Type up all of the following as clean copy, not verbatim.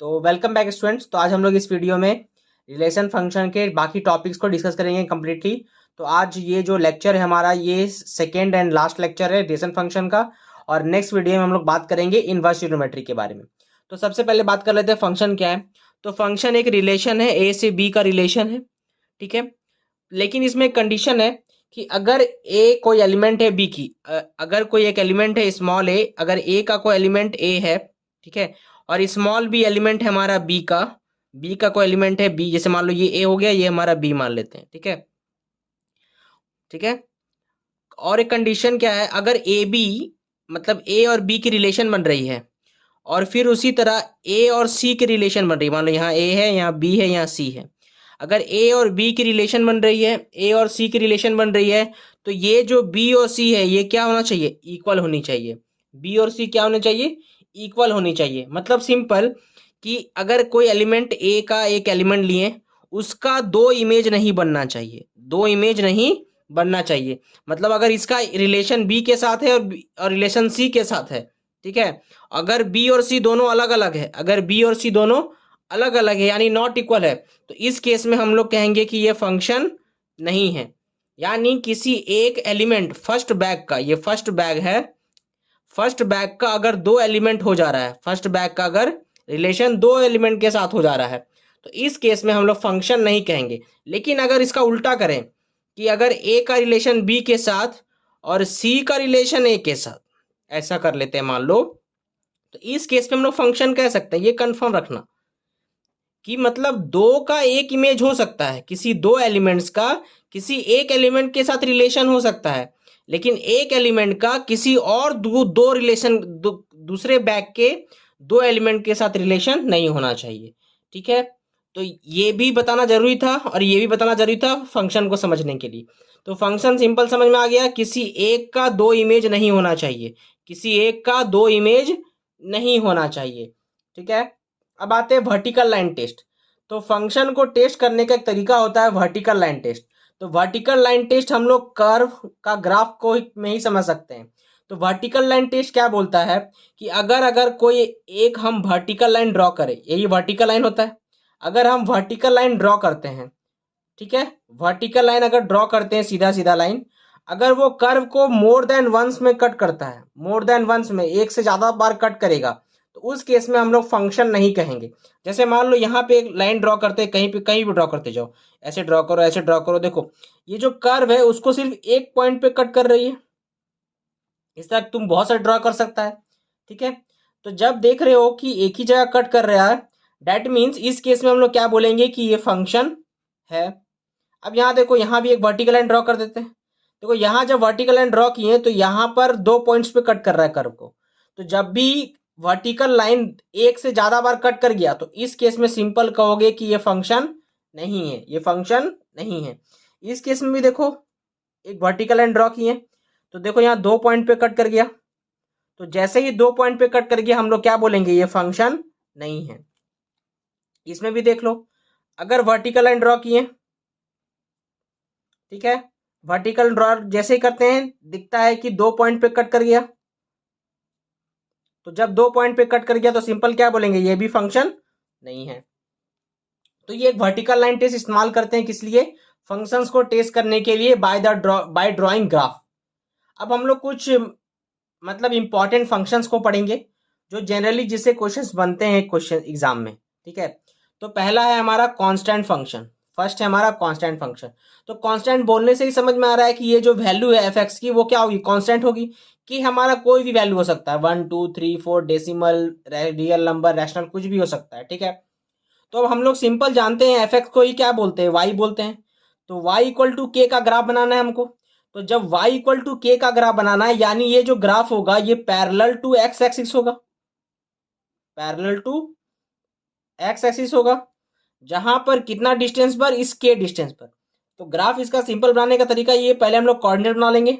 तो welcome back students. तो आज हम लोग इस वीडियो में रिलेशन फंक्शन के बाकी टॉपिक्स को डिस्कस करेंगे कम्प्लीटली। तो आज ये जो लेक्चर है हमारा, ये सेकेंड एंड लास्ट लेक्चर है रिलेशन फंक्शन का। और नेक्स्ट वीडियो में हम लोग बात करेंगे इनवर्स ट्रिग्नोमेट्री के बारे में। तो सबसे पहले बात कर लेते हैं फंक्शन क्या है। तो फंक्शन एक रिलेशन है, ए से बी का रिलेशन है, ठीक है। लेकिन इसमें कंडीशन है कि अगर ए कोई एलिमेंट है बी की, अगर कोई एक एलिमेंट है स्मॉल ए, अगर ए का कोई एलिमेंट ए है, ठीक है, और स्मॉल बी एलिमेंट है हमारा बी का कोई एलिमेंट है बी, जैसे मान लो ये ए हो गया, ये हमारा बी मान लेते हैं, ठीक है, ठीक है। और एक कंडीशन क्या है, अगर ए बी मतलब ए और बी की रिलेशन बन रही है, और फिर उसी तरह ए और सी की रिलेशन बन रही है, मान लो यहाँ ए है, यहाँ बी है, यहाँ सी है। अगर ए और बी की रिलेशन बन रही है, ए और सी की रिलेशन बन रही है, तो ये जो बी और सी है ये क्या होना चाहिए, इक्वल होनी चाहिए। बी और सी क्या होने चाहिए, इक्वल होनी चाहिए। मतलब सिंपल कि अगर कोई एलिमेंट ए का एक एलिमेंट लिए, उसका दो इमेज नहीं बनना चाहिए, दो इमेज नहीं बनना चाहिए। मतलब अगर इसका रिलेशन बी के साथ है और रिलेशन सी के साथ है, ठीक है, अगर बी और सी दोनों अलग अलग है, अगर बी और सी दोनों अलग अलग है यानी नॉट इक्वल है, तो इस केस में हम लोग कहेंगे कि ये फंक्शन नहीं है। यानी किसी एक एलिमेंट फर्स्ट बैग का, ये फर्स्ट बैग है, फर्स्ट बैग का अगर दो एलिमेंट हो जा रहा है, फर्स्ट बैग का अगर रिलेशन दो एलिमेंट के साथ हो जा रहा है, तो इस केस में हम लोग फंक्शन नहीं कहेंगे। लेकिन अगर इसका उल्टा करें कि अगर ए का रिलेशन बी के साथ और सी का रिलेशन ए के साथ, ऐसा कर लेते हैं मान लो, तो इस केस में हम लोग फंक्शन कह सकते हैं। ये कंफर्म रखना कि मतलब दो का एक इमेज हो सकता है, किसी दो एलिमेंट्स का किसी एक एलिमेंट के साथ रिलेशन हो सकता है, लेकिन एक एलिमेंट का किसी और दो रिलेशन दूसरे बैग के दो एलिमेंट के साथ रिलेशन नहीं होना चाहिए, ठीक है। तो ये भी बताना जरूरी था और ये भी बताना जरूरी था फंक्शन को समझने के लिए। तो फंक्शन सिंपल समझ में आ गया, किसी एक का दो इमेज नहीं होना चाहिए, किसी एक का दो इमेज नहीं होना चाहिए, ठीक है। अब आते हैं वर्टिकल लाइन टेस्ट। तो फंक्शन को टेस्ट करने का एक तरीका होता है वर्टिकल लाइन टेस्ट। तो वर्टिकल लाइन टेस्ट हम लोग कर्व का ग्राफ को में ही समझ सकते हैं। तो वर्टिकल लाइन टेस्ट क्या बोलता है कि अगर अगर कोई एक हम वर्टिकल लाइन ड्रॉ करें, यही वर्टिकल लाइन होता है, अगर हम वर्टिकल लाइन ड्रॉ करते हैं, ठीक है, वर्टिकल लाइन अगर ड्रॉ करते हैं, सीधा सीधा लाइन, अगर वो कर्व को मोर देन वंस में कट करता है, मोर देन वंस में एक से ज्यादा बार कट करेगा, तो उस केस में हम लोग फंक्शन नहीं कहेंगे। जैसे मान लो यहाँ पे एक लाइन ड्रॉ करते हैं, कहीं पे कहीं भी ड्रॉ करते जाओ, ऐसे ड्रॉ करो, ऐसे ड्रॉ करो, देखो ये जो कर्व है उसको सिर्फ एक पॉइंट पे कट कर रही है। इस तरह तुम बहुत सारे ड्रॉ कर सकता है, ठीक है। तो जब देख रहे हो कि एक ही जगह कट कर रहा है, डेट मीन्स इस केस में हम लोग क्या बोलेंगे कि ये फंक्शन है। अब यहाँ देखो, यहाँ भी एक वर्टिकल लाइन ड्रॉ कर देते हैं। देखो यहाँ जब वर्टिकल लाइन ड्रॉ किए तो यहाँ पर दो पॉइंट्स पे कट कर रहा है कर्व को। तो जब भी वर्टिकल लाइन एक से ज्यादा बार कट कर गया, तो इस केस में सिंपल कहोगे कि ये फंक्शन नहीं है, ये फंक्शन नहीं है। इस केस में भी देखो, एक वर्टिकल लाइन ड्रॉ किए, तो देखो यहाँ दो पॉइंट पे कट कर गया, तो जैसे ही दो पॉइंट पे कट कर गया हम लोग क्या बोलेंगे, ये फंक्शन नहीं है। इसमें भी देख लो, अगर वर्टिकल लाइन ड्रॉ किए, ठीक है, वर्टिकल ड्रॉ जैसे ही करते हैं दिखता है कि दो पॉइंट पे कट कर गया, तो जब दो पॉइंट पे कट कर गया तो सिंपल क्या बोलेंगे, ये भी फंक्शन नहीं है। तो ये एक वर्टिकल लाइन टेस्ट इस्तेमाल करते हैं, किस लिए, फंक्शंस को टेस्ट करने के लिए, बाय ड्रॉइंग ग्राफ। अब हम लोग कुछ मतलब इंपॉर्टेंट फंक्शंस को पढ़ेंगे जो जनरली जिससे क्वेश्चंस बनते हैं क्वेश्चन एग्जाम में, ठीक है। तो पहला है हमारा कांस्टेंट फंक्शन, फर्स्ट है हमारा कांस्टेंट फंक्शन। तो कांस्टेंट बोलने से ही समझ में आ रहा है कि ये जो वैल्यू है एफ एक्स की वो क्या होगी, कांस्टेंट होगी, कि हमारा कोई भी वैल्यू हो सकता है, 1 2 3 4 डेसिमल, रियल नंबर, रैशनल, कुछ भी हो सकता है, ठीक है। तो अब हम लोग सिंपल जानते हैं एफ एक्स को ही क्या बोलते हैं, वाई बोलते हैं। तो y इक्वल टू के का ग्राफ बनाना है हमको। तो जब y इक्वल टू के का ग्राफ बनाना है, यानी ये जो ग्राफ होगा ये पैरेलल टू एक्स एक्सिस होगा, पैरेलल टू एक्स एक्सिस होगा, जहां पर कितना डिस्टेंस पर, इस के डिस्टेंस पर। तो ग्राफ इसका सिंपल बनाने का तरीका ये, पहले हम लोग कोऑर्डिनेट बना लेंगे,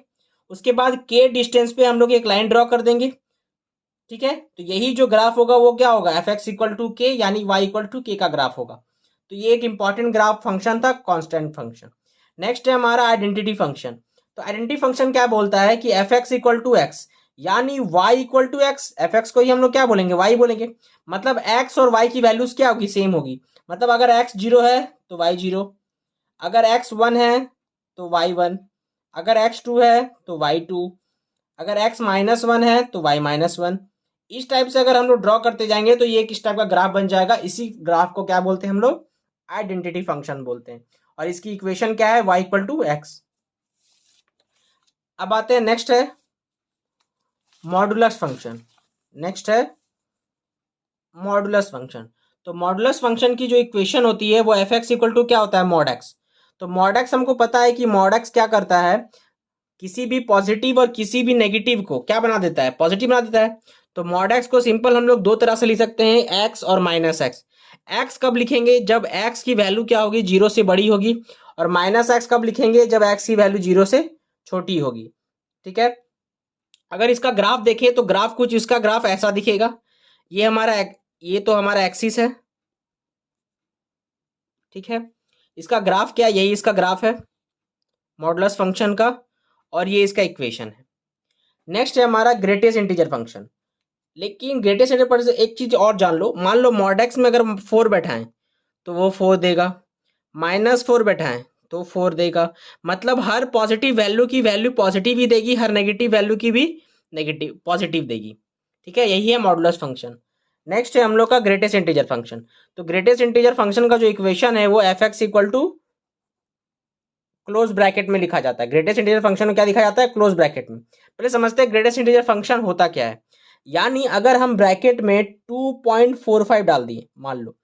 उसके बाद के डिस्टेंस पे हम लोग एक लाइन ड्रॉ कर देंगे, ठीक है। तो यही जो ग्राफ होगा वो क्या होगा, एफ एक्स इक्वल टू के, यानी वाई इक्वल टू के का ग्राफ होगा। तो ये एक इंपॉर्टेंट ग्राफ फंक्शन था, कांस्टेंट फंक्शन। नेक्स्ट है हमारा आइडेंटिटी फंक्शन। तो आइडेंटिटी फंक्शन क्या बोलता है कि F X equal to X, यानी y equal to X, F X को ही हम लोग क्या बोलेंगे, y बोलेंगे। मतलब x और y की वैल्यूज क्या होगी, सेम होगी। मतलब अगर x 0 है तो y 0, अगर x 1 है तो y 1, अगर x 2 है तो y 2, अगर x -1 है तो y -1। इस टाइप से अगर हम लोग ड्रॉ करते जाएंगे तो ये किस टाइप का ग्राफ बन जाएगा। इसी ग्राफ को क्या बोलते हैं हम लोग, आइडेंटिटी फंक्शन बोलते हैं। और इसकी इक्वेशन क्या है, y इक्वल टू एक्स। अब आते हैं, नेक्स्ट है मॉडुलस फंक्शन। नेक्स्ट है मॉडुलस फंक्शन। तो मॉडुलस फंक्शन की जो इक्वेशन होती है वो एफ एक्स इक्वल टू क्या होता है, मॉड एक्स। तो मॉड एक्स हमको पता है कि मॉड एक्स क्या करता है, किसी भी पॉजिटिव और किसी भी नेगेटिव को क्या बना देता है, पॉजिटिव बना देता है। तो मॉड एक्स को सिंपल हम लोग दो तरह से लिख सकते हैं, एक्स और माइनस एक्स। एक्स कब लिखेंगे, जब एक्स की वैल्यू क्या होगी, जीरो से बड़ी होगी। और माइनस एक्स कब लिखेंगे, जब एक्स की वैल्यू जीरो से छोटी होगी। ठीक है। अगर इसका ग्राफ देखें तो ग्राफ कुछ इसका ग्राफ ऐसा दिखेगा। ये हमारा ये तो हमारा एक्सिस है। ठीक है। इसका ग्राफ क्या, यही इसका ग्राफ है मॉडुलस फंक्शन का, और ये इसका इक्वेशन है। नेक्स्ट है हमारा ग्रेटेस्ट इंटीजर फंक्शन। लेकिन ग्रेटेस्ट इंटीजर फंक्शन से एक चीज और जान लो, मान लो मॉड एक्स में अगर 4 बैठाएं तो वो 4 देगा, -4 बैठाएं तो 4 देगा। मतलब हर पॉजिटिव वैल्यू की वैल्यू पॉजिटिव ही देगी, हर नेगेटिव वैल्यू की भी नेगेटिव पॉजिटिव देगी। ठीक है, यही है मॉडुलस फंक्शन। नेक्स्ट है हम लोग का ग्रेटेस्ट इंटीजर फंक्शन। तो ग्रेटेस्ट इंटीजर फंक्शन का जो इक्वेशन है वो F X equal to close bracket में लिखा जाता है। ग्रेटेस्ट इंटीजर फंक्शन में क्या लिखा जाता है, क्लोज ब्रैकेट में। पहले समझते हैं ग्रेटेस्ट इंटीजर फंक्शन होता क्या है। यानी अगर हम ब्रैकेट में 2.45 डाल दिए मान लो,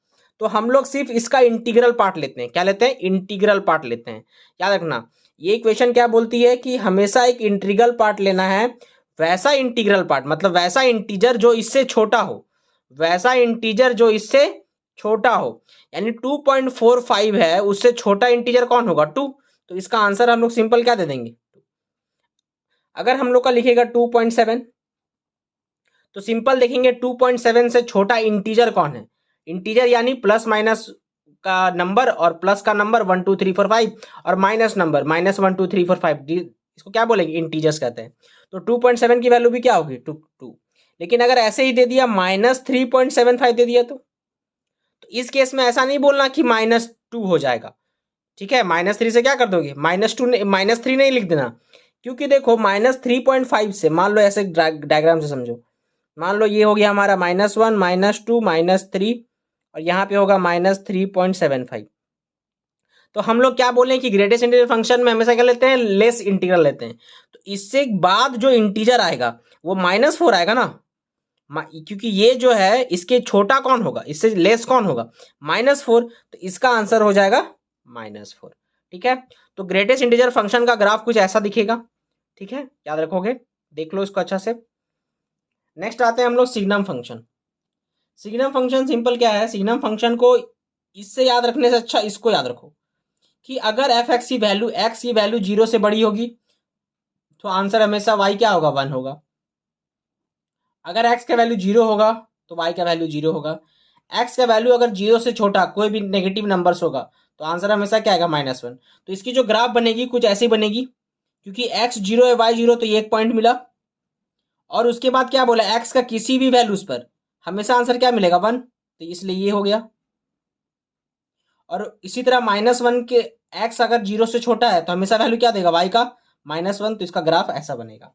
तो हम लोग सिर्फ इसका इंटीग्रल पार्ट लेते हैं। क्या लेते हैं, इंटीग्रल पार्ट लेते हैं। याद रखना, ये इक्वेशन क्या बोलती है कि हमेशा एक इंटीग्रल पार्ट लेना है। वैसा इंटीग्रल पार्ट मतलब वैसा इंटीजर जो इससे छोटा हो, वैसा इंटीजर जो इससे छोटा हो। यानी 2.45 है, उससे छोटा इंटीजर कौन होगा, 2। तो इसका आंसर हम लोग सिंपल क्या दे देंगे। अगर हम लोग का लिखेगा 2.7, तो सिंपल देखेंगे 2.7 से छोटा इंटीजर कौन है। इंटीजर यानी प्लस माइनस का नंबर, और प्लस का नंबर 1 2 3 4 5, और माइनस नंबर -1 2 3 4 5, इसको क्या बोलेंगे, इंटीजर्स कहते हैं। तो 2.7 की वैल्यू भी क्या होगी, 2। लेकिन अगर ऐसे ही दे दिया -3.75 दे दिया तो इस केस में ऐसा नहीं बोलना कि -2 हो जाएगा। ठीक है, -3 से क्या कर दोगे, -2 -3 नहीं लिख देना। क्योंकि देखो -3.5 से, मान लो ऐसे डायग्राम से समझो, मान लो ये हो गया हमारा -1 -2 -3, और यहाँ पे होगा -3.75। तो हम लोग क्या बोले कि ग्रेटेस्ट इंटीजर फंक्शन में हमेशा क्या लेते हैं, लेस इंटीग्रल लेते हैं। तो इससे बाद जो इंटीजर आएगा वो -4 आएगा ना, क्योंकि ये जो है इसके छोटा कौन होगा, इससे लेस कौन होगा, -4। तो इसका आंसर हो जाएगा -4। ठीक है। तो ग्रेटेस्ट इंटीजर फंक्शन का ग्राफ कुछ ऐसा दिखेगा। ठीक है, याद रखोगे, देख लो इसको अच्छा से। नेक्स्ट आते हैं हम लोग signum function. Signum function simple क्या है, सिग्नम फंक्शन को इससे याद रखने से अच्छा इसको याद रखो कि अगर एफ एक्स की वैल्यू, एक्स की वैल्यू 0 से बड़ी होगी तो आंसर हमेशा वाई क्या होगा, 1 होगा। अगर x का वैल्यू 0 होगा तो y का वैल्यू 0 होगा। x का वैल्यू अगर 0 से छोटा कोई भी नेगेटिव नंबर्स होगा तो आंसर हमेशा क्या आएगा, -1। तो इसकी जो ग्राफ बनेगी कुछ ऐसी बनेगी, क्योंकि x 0 है y 0, तो ये एक पॉइंट मिला। और उसके बाद क्या बोला, x का किसी भी वैल्यूज पर हमेशा आंसर क्या मिलेगा, 1, तो इसलिए ये हो गया। और इसी तरह -1 के, x अगर 0 से छोटा है तो हमेशा वैल्यू क्या देगा, y का -1, तो इसका ग्राफ ऐसा बनेगा।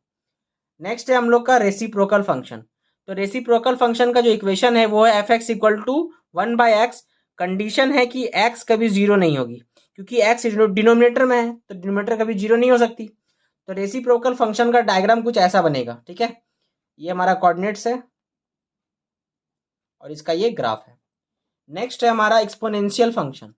नेक्स्ट है हम लोग का रेसिप्रोकल फंक्शन। तो रेसिप्रोकल फंक्शन का जो इक्वेशन है वो है F X equal to 1/x। Condition है कि x कभी 0 नहीं होगी, क्योंकि x डिनोमिनेटर में है तो डिनोमिनेटर कभी 0 नहीं हो सकती। तो रेसिप्रोकल फंक्शन का डायग्राम कुछ ऐसा बनेगा। ठीक है, ये हमारा कोऑर्डिनेट्स है और इसका ये ग्राफ है। नेक्स्ट है हमारा एक्सपोनेंशियल फंक्शन।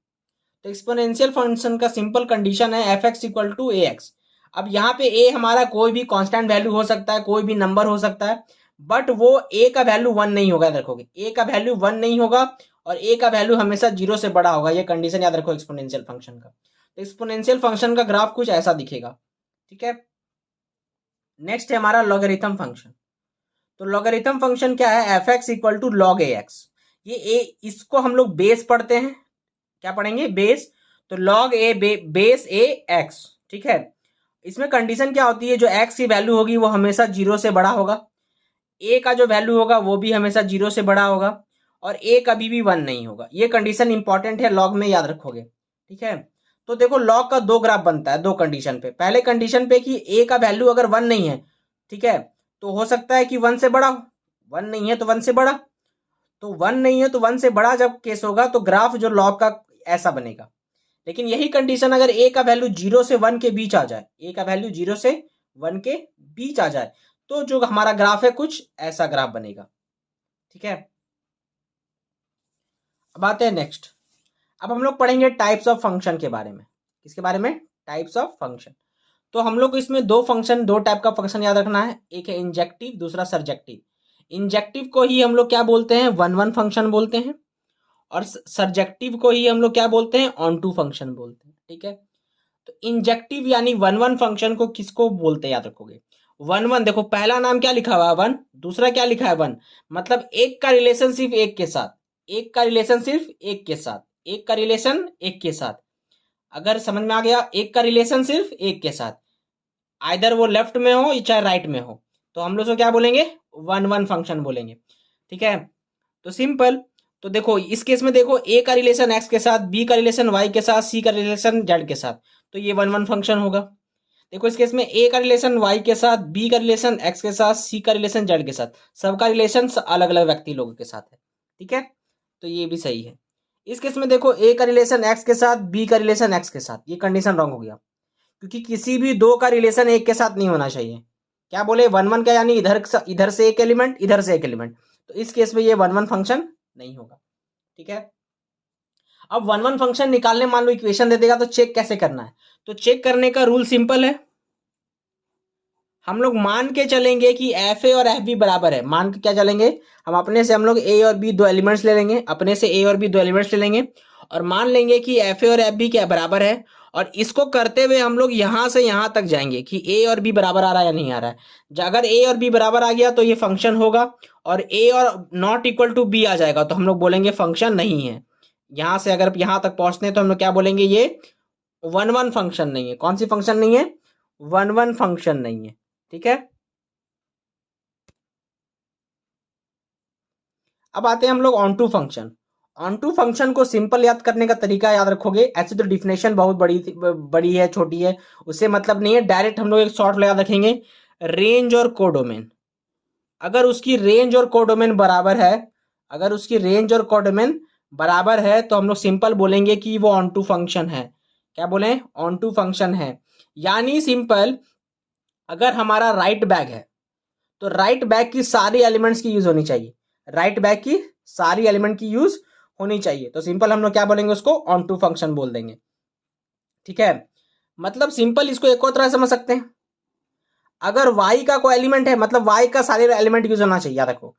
तो एक्सपोनेंशियल फंक्शन का सिंपल कंडीशन है F X equal to A X. अब यहाँ पे ए हमारा कोई भी कांस्टेंट वैल्यू हो सकता है, कोई भी नंबर हो सकता है, बट वो ए का वैल्यू 1 नहीं होगा। देखोगे ए का वैल्यू 1 नहीं होगा, और ए का वैल्यू हमेशा 0 से बड़ा होगा। ये कंडीशन याद रखो एक्सपोनेंशियल फंक्शन का। तो एक्सपोनेंशियल फंक्शन का ग्राफ कुछ ऐसा दिखेगा। ठीक है। नेक्स्ट है हमारा लॉगरिथम फंक्शन। तो लॉगरिथम फंक्शन क्या है, F X equal to log A X. ये ए, इसको हम लोग बेस पढ़ते हैं, क्या पढ़ेंगे, बेस। तो लॉग ए बेस ए एक्स। ठीक है। इसमें कंडीशन क्या होती है, जो एक्स की वैल्यू होगी वो हमेशा 0 से बड़ा होगा, ए का जो वैल्यू होगा वो भी हमेशा 0 से बड़ा होगा, और ए कभी भी 1 नहीं होगा। ये कंडीशन इंपॉर्टेंट है, लॉग में याद रखोगे। ठीक है, तो देखो लॉग का 2 ग्राफ बनता है 2 कंडीशन पे। पहले कंडीशन पे कि ए का वैल्यू अगर 1 नहीं है, ठीक है, तो हो सकता है कि 1 से बड़ा हो, 1 नहीं है तो 1 से बड़ा, तो 1 नहीं है तो 1 से बड़ा जब केस होगा तो ग्राफ जो लॉग का ऐसा बनेगा। लेकिन यही कंडीशन अगर ए का वैल्यू 0 से 1 के बीच आ जाए, ए का वैल्यू 0 से 1 के बीच आ जाए, तो जो हमारा ग्राफ है कुछ ऐसा ग्राफ बनेगा। ठीक है, अब आते हैं नेक्स्ट। अब हम लोग पढ़ेंगे टाइप्स ऑफ फंक्शन के बारे में। किसके बारे में? Types of function. तो हम लोग इसमें दो टाइप का फंक्शन याद रखना है, एक है इंजेक्टिव, दूसरा सरजेक्टिव। इंजेक्टिव को ही हम लोग क्या बोलते हैं? वन वन फंक्शन बोलते हैं, और सरजेक्टिव को ही हम लोग क्या बोलते हैं? ऑन टू फंक्शन बोलते हैं। ठीक है, तो इंजेक्टिव यानी वन वन फंक्शन को किसको बोलते हैं याद रखोगे? वन वन, देखो पहला नाम क्या लिखा हुआ है? वन, दूसरा क्या लिखा है? वन, मतलब एक का रिलेशन सिर्फ एक के साथ, एक का रिलेशन सिर्फ एक के साथ, एक का रिलेशन एक के साथ। अगर समझ में आ गया? एक का रिलेशन सिर्फ एक के साथ, आइदर वो लेफ्ट में हो या चाहे राइट में हो, तो हम लोग उसको क्या बोलेंगे? वन वन फंक्शन बोलेंगे। ठीक है, तो सिंपल। तो देखो इस केस में देखो, ए का रिलेशन एक्स के साथ, बी का रिलेशन वाई के साथ, सी का रिलेशन जेड के साथ, तो ये वन वन फंक्शन होगा। देखो इस केस में ए का रिलेशन वाई के साथ, बी का रिलेशन एक्स के साथ, सी का रिलेशन जेड के साथ, सबका रिलेशन अलग अलग व्यक्ति लोगों के साथ है। ठीक है, तो ये भी सही है। इस केस में देखो ए का रिलेशन एक्स के साथ, बी का रिलेशन एक्स के साथ, ये कंडीशन रॉन्ग हो गया, क्योंकि किसी भी दो का रिलेशन एक के साथ नहीं होना चाहिए। क्या बोले? वन वन का यानी इधर से एक एलिमेंट, इधर से एक एलिमेंट, तो इस केस में ये वन वन फंक्शन नहीं होगा। ठीक है, अब वन वन फंक्शन निकालने मान लो इक्वेशन दे देगा, तो चेक कैसे करना है? तो चेक करने का रूल सिंपल है, हम लोग मान के चलेंगे कि एफ ए और एफ बी बराबर है। मान के क्या चलेंगे? हम अपने से हम लोग ए और बी दो एलिमेंट्स ले लेंगे, अपने से ए और बी दो एलिमेंट्स ले लेंगे, और मान लेंगे कि एफ ए और एफ बी क्या बराबर है। और इसको करते हुए हम लोग यहां से यहां तक जाएंगे कि ए और बी बराबर आ रहा है या नहीं आ रहा है। अगर ए और बी बराबर आ गया तो ये फंक्शन होगा, और ए और नॉट इक्वल टू बी आ जाएगा तो हम लोग बोलेंगे फंक्शन नहीं है। यहां से अगर यहां तक पहुंचते हैं तो हम लोग क्या बोलेंगे? ये वन वन फंक्शन नहीं है। कौन सी फंक्शन नहीं है? वन वन फंक्शन नहीं है। ठीक है, अब आते हैं हम लोग onto function. Onto function को सिंपल याद करने का तरीका याद रखोगे। ऐसे तो डिफिनेशन बहुत बड़ी है, छोटी है, उससे मतलब नहीं है। डायरेक्ट हम लोग एक शॉर्ट याद रखेंगे, रेंज और कोडोमेन। अगर उसकी रेंज और कोडोमेन बराबर है, अगर उसकी रेंज और कोडोमेन बराबर है, तो हम लोग सिंपल बोलेंगे कि वो ऑन टू फंक्शन है। क्या बोले? ऑन टू फंक्शन है। यानी सिंपल, अगर हमारा राइट बैग है तो राइट बैग की सारी एलिमेंट्स की यूज होनी चाहिए, राइट बैग की सारी एलिमेंट की यूज होनी चाहिए, तो सिंपल हम लोग क्या बोलेंगे? उसको ऑन टू फंक्शन बोल देंगे। ठीक है, मतलब सिंपल इसको एक और तरह समझ सकते हैं, अगर y का कोई एलिमेंट है, मतलब y का सारे एलिमेंट यूज होना चाहिए। याद रखो,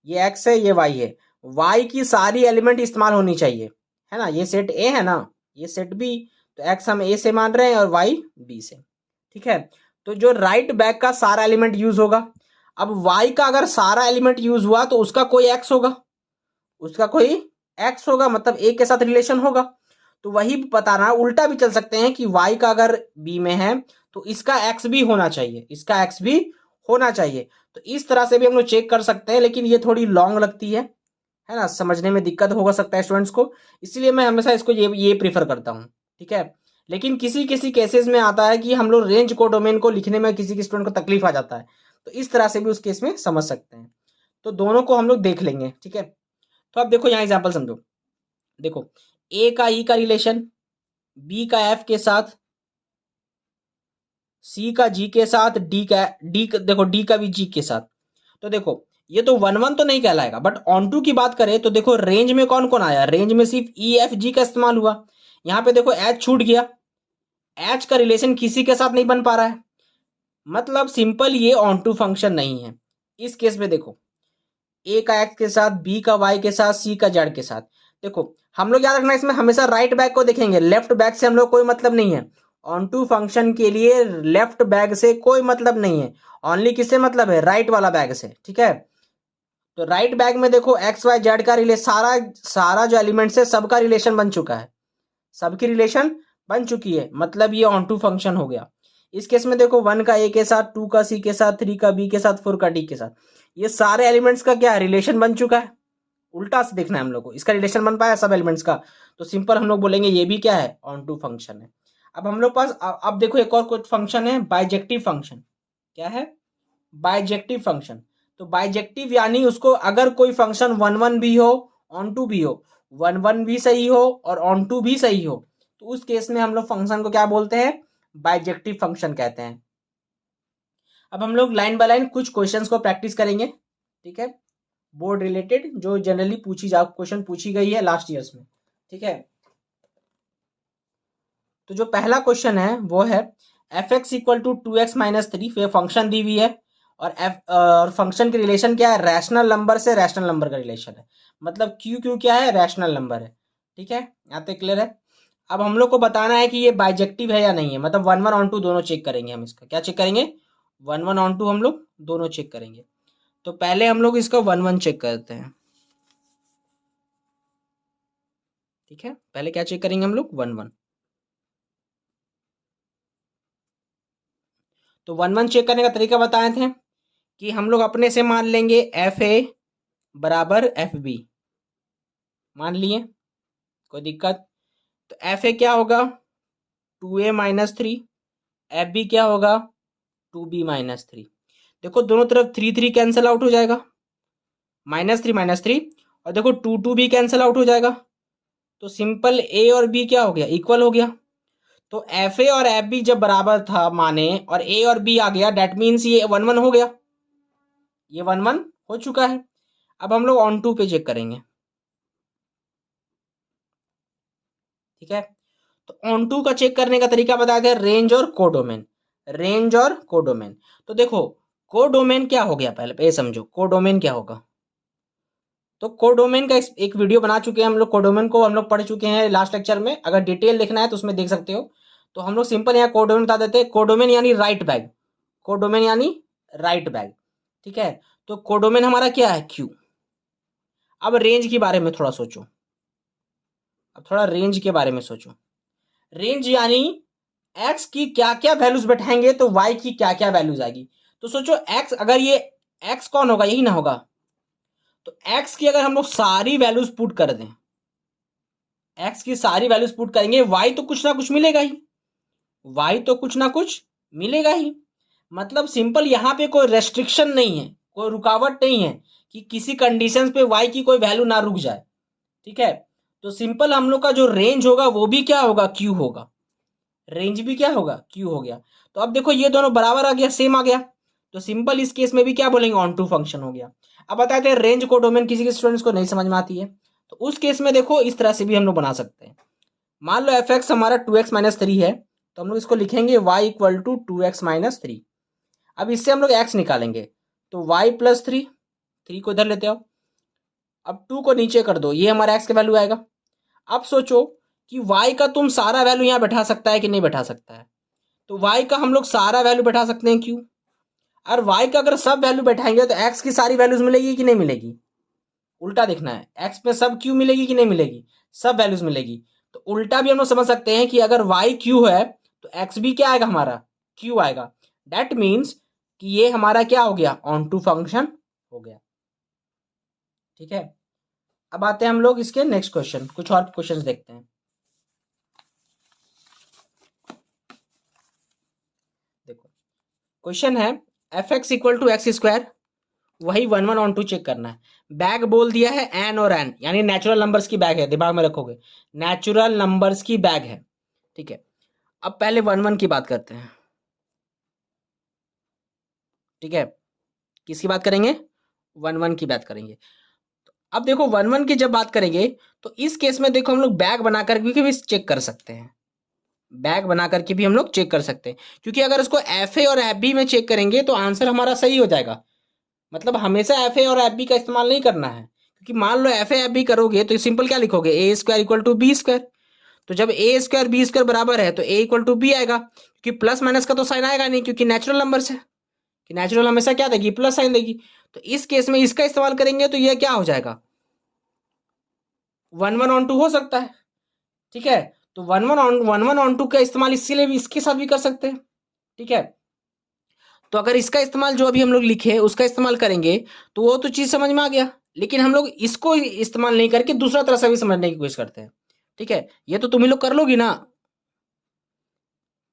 ये x है, ये y है, y की सारी एलिमेंट इस्तेमाल होनी चाहिए, है ना। ये सेट a है ना, ये सेट b, तो x हम a से मान रहे हैं और y b से। ठीक है, तो जो राइट बैक का सारा एलिमेंट यूज होगा। अब y का अगर सारा एलिमेंट यूज हुआ तो उसका कोई x होगा, उसका कोई x होगा, मतलब a के साथ रिलेशन होगा। तो वही बताना, उल्टा भी चल सकते हैं कि y का अगर b में है तो इसका x भी होना चाहिए, इसका x भी होना चाहिए। तो इस तरह से भी हम लोग चेक कर सकते हैं, लेकिन ये थोड़ी लॉन्ग लगती है ना, समझने में दिक्कत हो सकता है स्टूडेंट्स को, इसलिए मैं हमेशा इसको ये प्रीफर करता हूँ। ठीक है, लेकिन किसी किसी केसेस में आता है कि हम लोग रेंज को डोमेन को लिखने में किसी की स्टूडेंट को तकलीफ आ जाता है, तो इस तरह से भी उस केस में समझ सकते हैं। तो दोनों को हम लोग देख लेंगे। ठीक है, तो अब देखो यहाँ एग्जाम्पल समझो। देखो ए का ई का रिलेशन, बी का एफ के साथ, सी का जी के साथ, देखो डी का भी जी के साथ। तो देखो ये तो वन वन तो नहीं कहलाएगा, बट ऑन टू की बात करें तो देखो रेंज में कौन कौन आया? रेंज में सिर्फ ई एफ जी का इस्तेमाल हुआ। यहाँ पे देखो एच छूट गया, एच का रिलेशन किसी के साथ नहीं बन पा रहा है, मतलब सिंपल ये ऑन टू फंक्शन नहीं है। इस केस में देखो ए का एक्स के साथ, बी का वाई के साथ, सी का जेड के साथ। देखो हम लोग याद रखना, इसमें हमेशा राइट बैक को देखेंगे, लेफ्ट बैक से हम लोग कोई मतलब नहीं है। ऑन टू फंक्शन के लिए लेफ्ट बैग से कोई मतलब नहीं है, ओनली किससे मतलब है? राइट वाला बैग से। ठीक है, तो राइट बैग में देखो एक्स वाई जेड का रिलेशन, सारा सारा जो एलिमेंट्स है सबका रिलेशन बन चुका है, सबकी रिलेशन बन चुकी है, मतलब ये ऑन टू फंक्शन हो गया। इस केस में देखो 1 का ए के साथ, 2 का सी के साथ, 3 का बी के साथ, 4 का डी के साथ, ये सारे एलिमेंट्स का क्या रिलेशन बन चुका है। उल्टा से देखना है हम लोग को, इसका रिलेशन बन पाया सब एलिमेंट्स का, तो सिंपल हम लोग बोलेंगे ये भी क्या है, ऑन टू फंक्शन है। अब हम लोग पास अब देखो एक और कुछ फंक्शन है, बाइजेक्टिव फंक्शन। क्या है, बाइजेक्टिव फंक्शन। तो बाइजेक्टिव यानी उसको अगर कोई फंक्शन 1 1 भी हो, ऑन टू भी हो, 1 1 भी सही हो और ऑन टू भी सही हो, तो उस केस में हम लोग फंक्शन को क्या बोलते हैं, बाइजेक्टिव फंक्शन कहते हैं। अब हम लोग लाइन बाय लाइन कुछ क्वेश्चंस को प्रैक्टिस करेंगे, ठीक है, बोर्ड रिलेटेड, जो जनरली क्वेश्चन पूछी गई है लास्ट ईयर्स में, ठीक है। तो जो पहला क्वेश्चन है वो है F X equal to 2x-3, फिर फंक्शन दी हुई है और फंक्शन की रिलेशन क्या है, रैशनल नंबर से रैशनल नंबर का रिलेशन है, मतलब क्यू क्या है, रैशनल नंबर है, ठीक है, यहाँ तक क्लियर है। अब हम लोग को बताना है कि ये बाइजेक्टिव है या नहीं है, मतलब 1 1 ऑन टू दोनों चेक करेंगे हम, इसका क्या चेक करेंगे, 1 1 ऑन टू हम लोग दोनों चेक करेंगे। तो पहले हम लोग इसका 1 1 चेक करते हैं, ठीक है, पहले क्या चेक करेंगे हम लोग, 1 1। तो 1 1 चेक करने का तरीका बताए थे कि हम लोग अपने से मान लेंगे एफ ए बराबर एफ बी, मान लिए, कोई दिक्कत। तो एफ ए क्या होगा, 2a-3, एफ बी क्या होगा, 2b-3। देखो दोनों तरफ 3 3 कैंसिल आउट हो जाएगा, -3 और देखो 2 2 भी कैंसिल आउट हो जाएगा, तो सिंपल ए और बी क्या हो गया, इक्वल हो गया। तो एफ ए और एफ बी जब बराबर था माने और ए और बी आ गया, डेट मीन्स ये 1 1 हो गया, ये 1 1 हो चुका है। अब हम लोग ऑन टू पे चेक करेंगे, ठीक है। तो ऑन टू का चेक करने का तरीका बताया गया, रेंज और कोडोमेन, रेंज और कोडोमेन। तो देखो कोडोमेन क्या हो गया, पहले ये समझो कोडोमेन क्या होगा। तो कोडोमेन का एक वीडियो बना चुके हैं हम लोग, कोडोमेन को हम लोग पढ़ चुके हैं लास्ट लेक्चर में, अगर डिटेल देखना है तो उसमें देख सकते हो। तो हम लोग सिंपल यहाँ कोडोमेन बता देते हैं, कोडोमेन यानी राइट बैग, कोडोमेन यानी राइट बैग, ठीक है। तो कोडोमेन हमारा क्या है, क्यू। अब रेंज के बारे में थोड़ा सोचो, अब थोड़ा रेंज के बारे में सोचो। रेंज यानी एक्स की क्या क्या वैल्यूज बैठाएंगे तो वाई की क्या क्या वैल्यूज आएगी। तो सोचो एक्स, अगर ये एक्स कौन होगा, यही ना होगा। तो एक्स की अगर हम लोग सारी वैल्यूज पुट कर दें, एक्स की सारी वैल्यूज पुट करेंगे, वाई तो कुछ ना कुछ मिलेगा ही, वाई तो कुछ ना कुछ मिलेगा ही। मतलब सिंपल यहाँ पे कोई रेस्ट्रिक्शन नहीं है, कोई रुकावट नहीं है कि किसी कंडीशन पे वाई की कोई वैल्यू ना रुक जाए, ठीक है। तो सिंपल हम लोग का जो रेंज होगा वो भी क्या होगा, क्यू होगा, रेंज भी क्या होगा, क्यू हो गया। तो अब देखो ये दोनों बराबर आ गया, सेम आ गया, तो सिंपल इस केस में भी क्या बोलेंगे, ऑन टू फंक्शन हो गया। अब बताते हैं रेंज को डोमेन किसी के स्टूडेंट्स को नहीं समझ में आती है, तो उस केस में देखो इस तरह से भी हम लोग बना सकते हैं। मान लो एफ एक्स हमारा 2x-3 है, तो हम लोग इसको लिखेंगे y इक्वल टू 2x-3। अब इससे हम लोग x निकालेंगे, तो y प्लस 3, 3 को इधर लेते हो, अब 2 को नीचे कर दो, ये हमारा x का वैल्यू आएगा। अब सोचो कि y का तुम सारा वैल्यू यहाँ बैठा सकता है कि नहीं बैठा सकता है, तो y का हम लोग सारा वैल्यू बैठा सकते हैं, क्यों। और y का अगर सब वैल्यू बैठाएंगे तो x की सारी वैल्यूज मिलेगी कि नहीं मिलेगी, उल्टा देखना है, x पे सब क्यू मिलेगी कि नहीं मिलेगी, सब वैल्यूज मिलेगी। तो उल्टा भी हम लोग समझ सकते हैं कि अगर y क्यू है तो x भी क्या आएगा, हमारा क्यू आएगा। दैट मीन्स कि ये हमारा क्या हो गया, ऑन टू फंक्शन हो गया, ठीक है। अब आते हैं हम लोग इसके नेक्स्ट क्वेश्चन, कुछ और क्वेश्चंस देखते हैं। देखो क्वेश्चन है F X equal to X square, वही 1 1 ऑन टू चेक करना है। बैग बोल दिया है एन और एन, यानी नेचुरल नंबर्स की बैग है, दिमाग में रखोगे, नेचुरल नंबर्स की बैग है, ठीक है। अब पहले 1 1 की बात करते हैं, ठीक है, किसकी बात करेंगे, 1 1 की बात करेंगे। अब देखो 1 1 की जब बात करेंगे तो इस केस में देखो हम लोग बैग बनाकर भी चेक कर सकते हैं, बैग बना करके भी हम लोग चेक कर सकते हैं, क्योंकि अगर इसको एफ ए और एफ बी में चेक करेंगे तो आंसर हमारा सही हो जाएगा। मतलब हमेशा एफ ए और एफ बी का इस्तेमाल नहीं करना है, क्योंकि मान लो एफ ए एफ बी करोगे तो सिंपल क्या लिखोगे, A square equal to B square. तो जब ए स्क्वायर बी स्क्वायर बराबर है तो ए इक्वल टू बी आएगा, क्योंकि प्लस माइनस का तो साइन आएगा नहीं, क्योंकि नेचुरल नंबर से, कि नेचुरल हमेशा क्या देगी, प्लस साइन देगी। तो इस केस में इसका इस्तेमाल करेंगे तो यह क्या हो जाएगा, 1 1 ऑन टू हो सकता है, ठीक है। तो 1 1 ऑन टू का इस्तेमाल इसीलिए भी इसके साथ भी कर सकते हैं, ठीक है। तो अगर इसका इस्तेमाल जो अभी हम लोग लिखे उसका इस्तेमाल करेंगे तो वो तो चीज समझ में आ गया, लेकिन हम लोग इसको इस्तेमाल नहीं करके दूसरा तरह से भी समझने की कोशिश करते हैं। ठीक है, ये तो तुम ही लोग कर लोगी ना।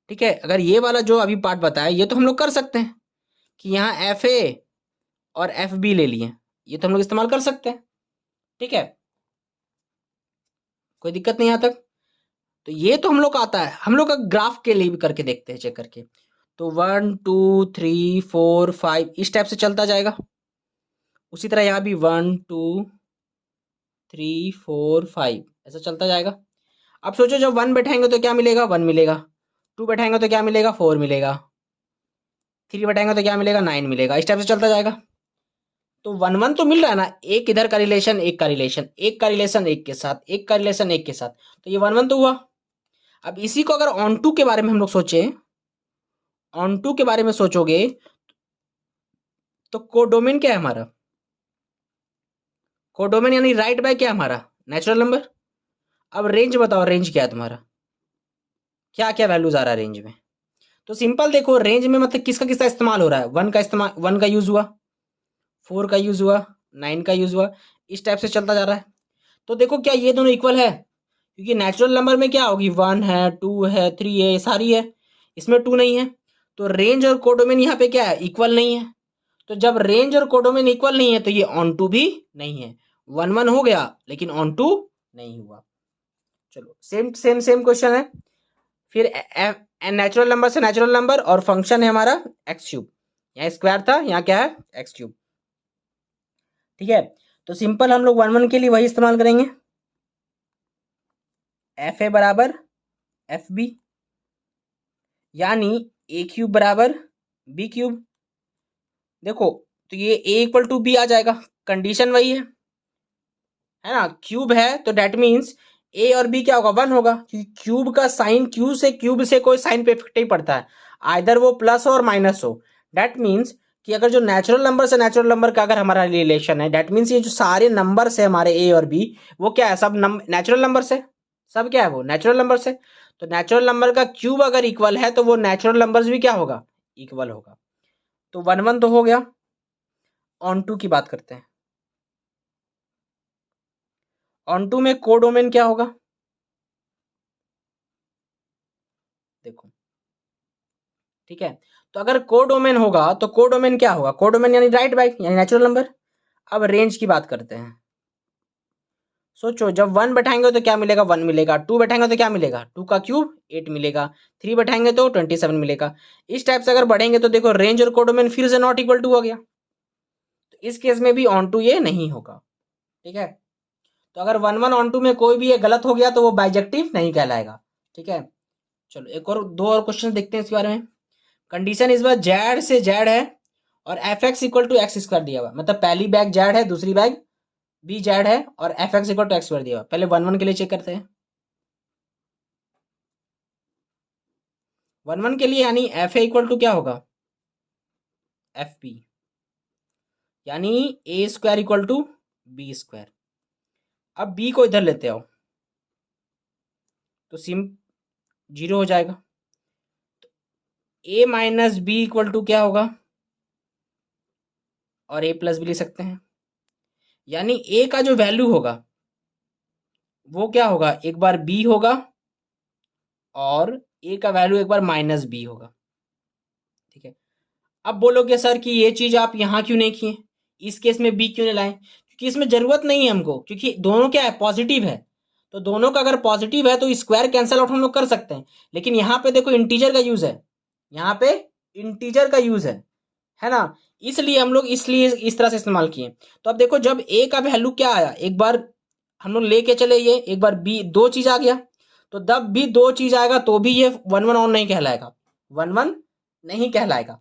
ठीक है, अगर ये वाला जो अभी पार्ट बताया ये तो हम लोग कर सकते हैं कि यहाँ एफ ए और एफ बी ले लिए, ये तो हम लोग इस्तेमाल कर सकते हैं। ठीक है, कोई दिक्कत नहीं यहाँ तक। तो ये तो हम लोग का आता है, हम लोग का ग्राफ के लिए भी करके देखते हैं, चेक करके। तो 1 2 3 4 5 इस टाइप से चलता जाएगा। उसी तरह यहाँ भी 1 2 3 4 5 ऐसा चलता जाएगा। अब सोचो जब 1 बैठाएंगे तो क्या मिलेगा, 1 मिलेगा। 2 बैठाएंगे तो क्या मिलेगा, 4 मिलेगा। 3 बैठाएंगे तो क्या मिलेगा, 9 मिलेगा। इस टाइप से चलता जाएगा। तो 1 1 तो मिल रहा है ना, एक इधर का रिलेशन एक का रिलेशन, एक का रिलेशन एक के साथ, एक का रिलेशन एक के साथ, तो ये 1 1 तो हुआ। अब इसी को अगर ऑन टू के बारे में हम लोग सोचे, ऑन टू के बारे में सोचोगे तो कोडोमेन क्या है हमारा, कोडोमेन यानी राइट बाय क्या है हमारा, नेचुरल नंबर। अब रेंज बताओ, रेंज क्या है तुम्हारा, क्या क्या वैल्यूज आ रहा है रेंज में। तो सिंपल देखो, रेंज में मतलब किसका किसका इस्तेमाल हो रहा है, 1 का इस्तेमाल, 1 का यूज हुआ, 4 का यूज हुआ, 9 का यूज हुआ, इस टाइप से चलता जा रहा है। तो देखो क्या ये दोनों इक्वल है, क्योंकि नेचुरल नंबर में क्या होगी, 1 है, 2 है, 3 है, ये सारी है, इसमें 2 नहीं है। तो रेंज और कोडोमेन यहाँ पे क्या है, इक्वल नहीं है। तो जब रेंज और कोडोमेन इक्वल नहीं है तो ये ऑन टू भी नहीं है। 1 1 हो गया लेकिन ऑन टू नहीं हुआ। चलो सेम सेम सेम क्वेश्चन है। फिर नेचुरल नंबर से नेचुरल नंबर और फंक्शन है हमारा एक्स क्यूब, यहाँ स्क्वायर था, यहाँ क्या है एक्स क्यूब। ठीक है, तो सिंपल हम लोग 1 1 के लिए वही इस्तेमाल करेंगे, एफ ए बराबर एफ बी, यानी ए क्यूब बराबर बी क्यूब। देखो तो ये ए इक्वल टू बी आ जाएगा, कंडीशन वही है ना, क्यूब है तो डेट मीन्स ए और बी क्या होगा, 1 होगा, क्योंकि क्यूब का साइन, क्यूब से कोई साइन पे इफेक्ट नहीं पड़ता है, आइदर वो प्लस हो और माइनस हो। डेट मीन्स कि अगर जो नेचुरल नंबर से नेचुरल नंबर का अगर हमारा रिलेशन है, डेट मीन्स ये जो सारे नंबर है हमारे ए और बी, वो क्या है, सब नेचुरल नंबर से, सब क्या है वो नेचुरल नंबर से। तो नेचुरल नंबर का क्यूब अगर इक्वल है तो वो नेचुरल नंबर्स भी क्या होगा, इक्वल होगा। तो 1 1 तो हो गया। ऑन टू की बात करते हैं, ऑन टू में कोडोमेन क्या होगा, देखो। ठीक है, तो अगर कोडोमेन होगा तो कोडोमेन क्या होगा, कोडोमेन यानी राइट बाय यानी नेचुरल नंबर। अब रेंज की बात करते हैं। सोचो जब 1 बैठाएंगे तो क्या मिलेगा, 1 मिलेगा। 2 बैठाएंगे तो क्या मिलेगा, 2 का क्यूब 8 मिलेगा। 3 बैठाएंगे तो 27 मिलेगा। इस टाइप से अगर बढ़ेंगे तो देखो रेंज और कोडोमेन फिर से नॉट इक्वल टू हो गया। तो इस केस में भी ऑन टू ये नहीं होगा। ठीक है, तो अगर 1 1 ऑन टू में कोई भी ये गलत हो गया तो वो बाइजेक्टिव नहीं कहलाएगा। ठीक है, चलो एक और दो और क्वेश्चन देखते हैं इस बारे में। कंडीशन इस बार जेड से जेड है और F X equal to X square दिया हुआ, मतलब पहली बैग जेड है, दूसरी बैग बी जेड है और F X equal to X square दिया हुआ। पहले 1 1 के लिए चेक करते हैं। 1 1 के लिए यानी एफ ए इक्वल टू क्या होगा, एफ बी, यानी A square equal to B square. अब बी को इधर लेते आओ तो सिम 0 हो जाएगा। तो ए माइनस बी इक्वल टू क्या होगा, और ए प्लस भी ले सकते हैं, यानी ए का जो वैल्यू होगा वो क्या होगा, एक बार बी होगा और ए का वैल्यू एक बार माइनस बी होगा। ठीक है, अब बोलोगे सर कि ये चीज आप यहां क्यों नहीं किए, इस केस में बी क्यों नहीं लाए, क्योंकि इसमें जरूरत नहीं है हमको, क्योंकि दोनों क्या है पॉजिटिव है। तो दोनों का अगर पॉजिटिव है तो स्क्वायर कैंसल आउट हम लोग कर सकते हैं, लेकिन यहाँ पे देखो इंटीजर का यूज है, यहाँ पे इंटीजर का यूज है ना, इसलिए हम लोग इसलिए इस तरह से इस्तेमाल किए। तो अब देखो जब ए का वैल्यू क्या आया, एक बार हम लोग लेके चले ये, एक बार बी, दो चीज आ गया, तो जब भी दो चीज आएगा तो भी ये 1 1 ऑन नहीं कहलाएगा, 1 1 नहीं कहलाएगा।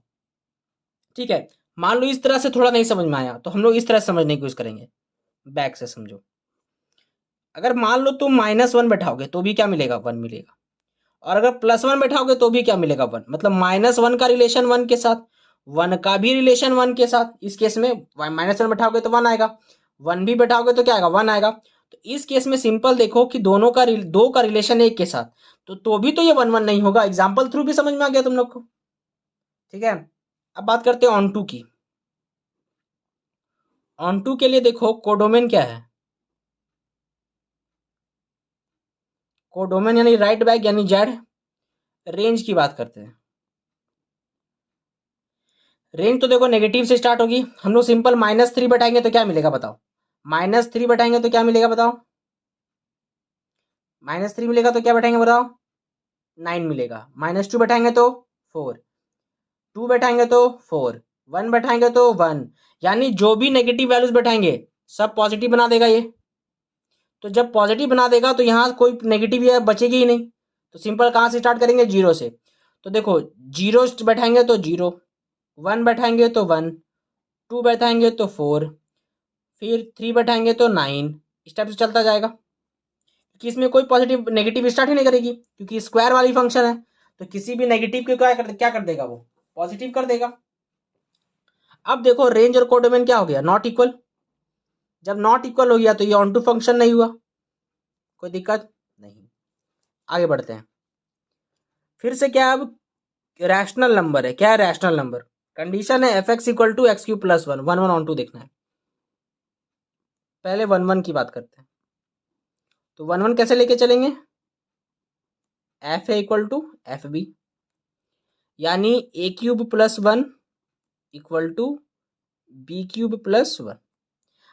ठीक है, मान लो इस तरह से थोड़ा नहीं समझ में आया तो हम लोग इस तरह से समझने की कोशिश करेंगे, बैक से समझो। अगर मान लो तुम -1 बैठाओगे तो भी क्या मिलेगा, 1 मिलेगा, और अगर +1 बैठाओगे तो भी क्या मिलेगा, 1। मतलब -1 का रिलेशन 1 के साथ, 1 का भी रिलेशन 1 के साथ। इस केस में -1 बैठाओगे तो 1 आएगा, 1 भी बैठाओगे तो क्या आएगा, 1 आएगा। तो इस केस में सिंपल देखो कि दोनों का दो का रिलेशन एक के साथ, तो भी तो ये 1 1 नहीं होगा। एग्जाम्पल थ्रू भी समझ में आ गया तुम लोग को। ठीक है। अब बात करते हैं ऑन टू की। ऑन टू के लिए देखो कोडोमेन क्या है, कोडोमेन यानी राइट बैक यानी जेड। रेंज की बात करते हैं। रेंज तो देखो नेगेटिव से स्टार्ट होगी, हम लोग सिंपल -3 बैठाएंगे तो क्या मिलेगा बताओ, -3 बैठाएंगे तो क्या मिलेगा बताओ, -3 मिलेगा तो क्या बैठाएंगे बताओ, 9 मिलेगा। -2 बैठाएंगे तो 4, 2 बैठाएंगे तो 4, 1 बैठाएंगे तो 1, यानी जो भी नेगेटिव वैल्यूज बैठाएंगे सब पॉजिटिव बना देगा ये। तो जब पॉजिटिव बना देगा तो यहाँ कोई नेगेटिव या बचेगी ही नहीं। तो सिंपल कहाँ से स्टार्ट करेंगे, जीरो से। तो देखो जीरो बैठाएंगे तो 0, 1 बैठाएंगे तो 1, 2 बैठाएंगे तो 4, फिर 3 बैठाएंगे तो 9, इस टाइप से चलता जाएगा। कि इसमें कोई पॉजिटिव नेगेटिव स्टार्ट ही नहीं करेगी क्योंकि स्क्वायर वाली फंक्शन है। तो किसी भी नेगेटिव को क्या कर देगा, वो पॉजिटिव कर देगा। अब देखो रेंज और कोडोमेन क्या हो गया, नॉट इक्वल। जब नॉट इक्वल हो गया तो ये ऑन टू फंक्शन नहीं हुआ, कोई दिक्कत नहीं। आगे बढ़ते हैं। फिर से क्या, अब रैशनल नंबर है, क्या है रैशनल नंबर। कंडीशन है F X equal to X Q plus 1, 1 1 onto देखना है। पहले 1 1 की बात करते हैं। तो 1 1 कैसे लेके चलेंगे, F A equal to F B, यानी A cube plus 1 equal to B cube plus 1।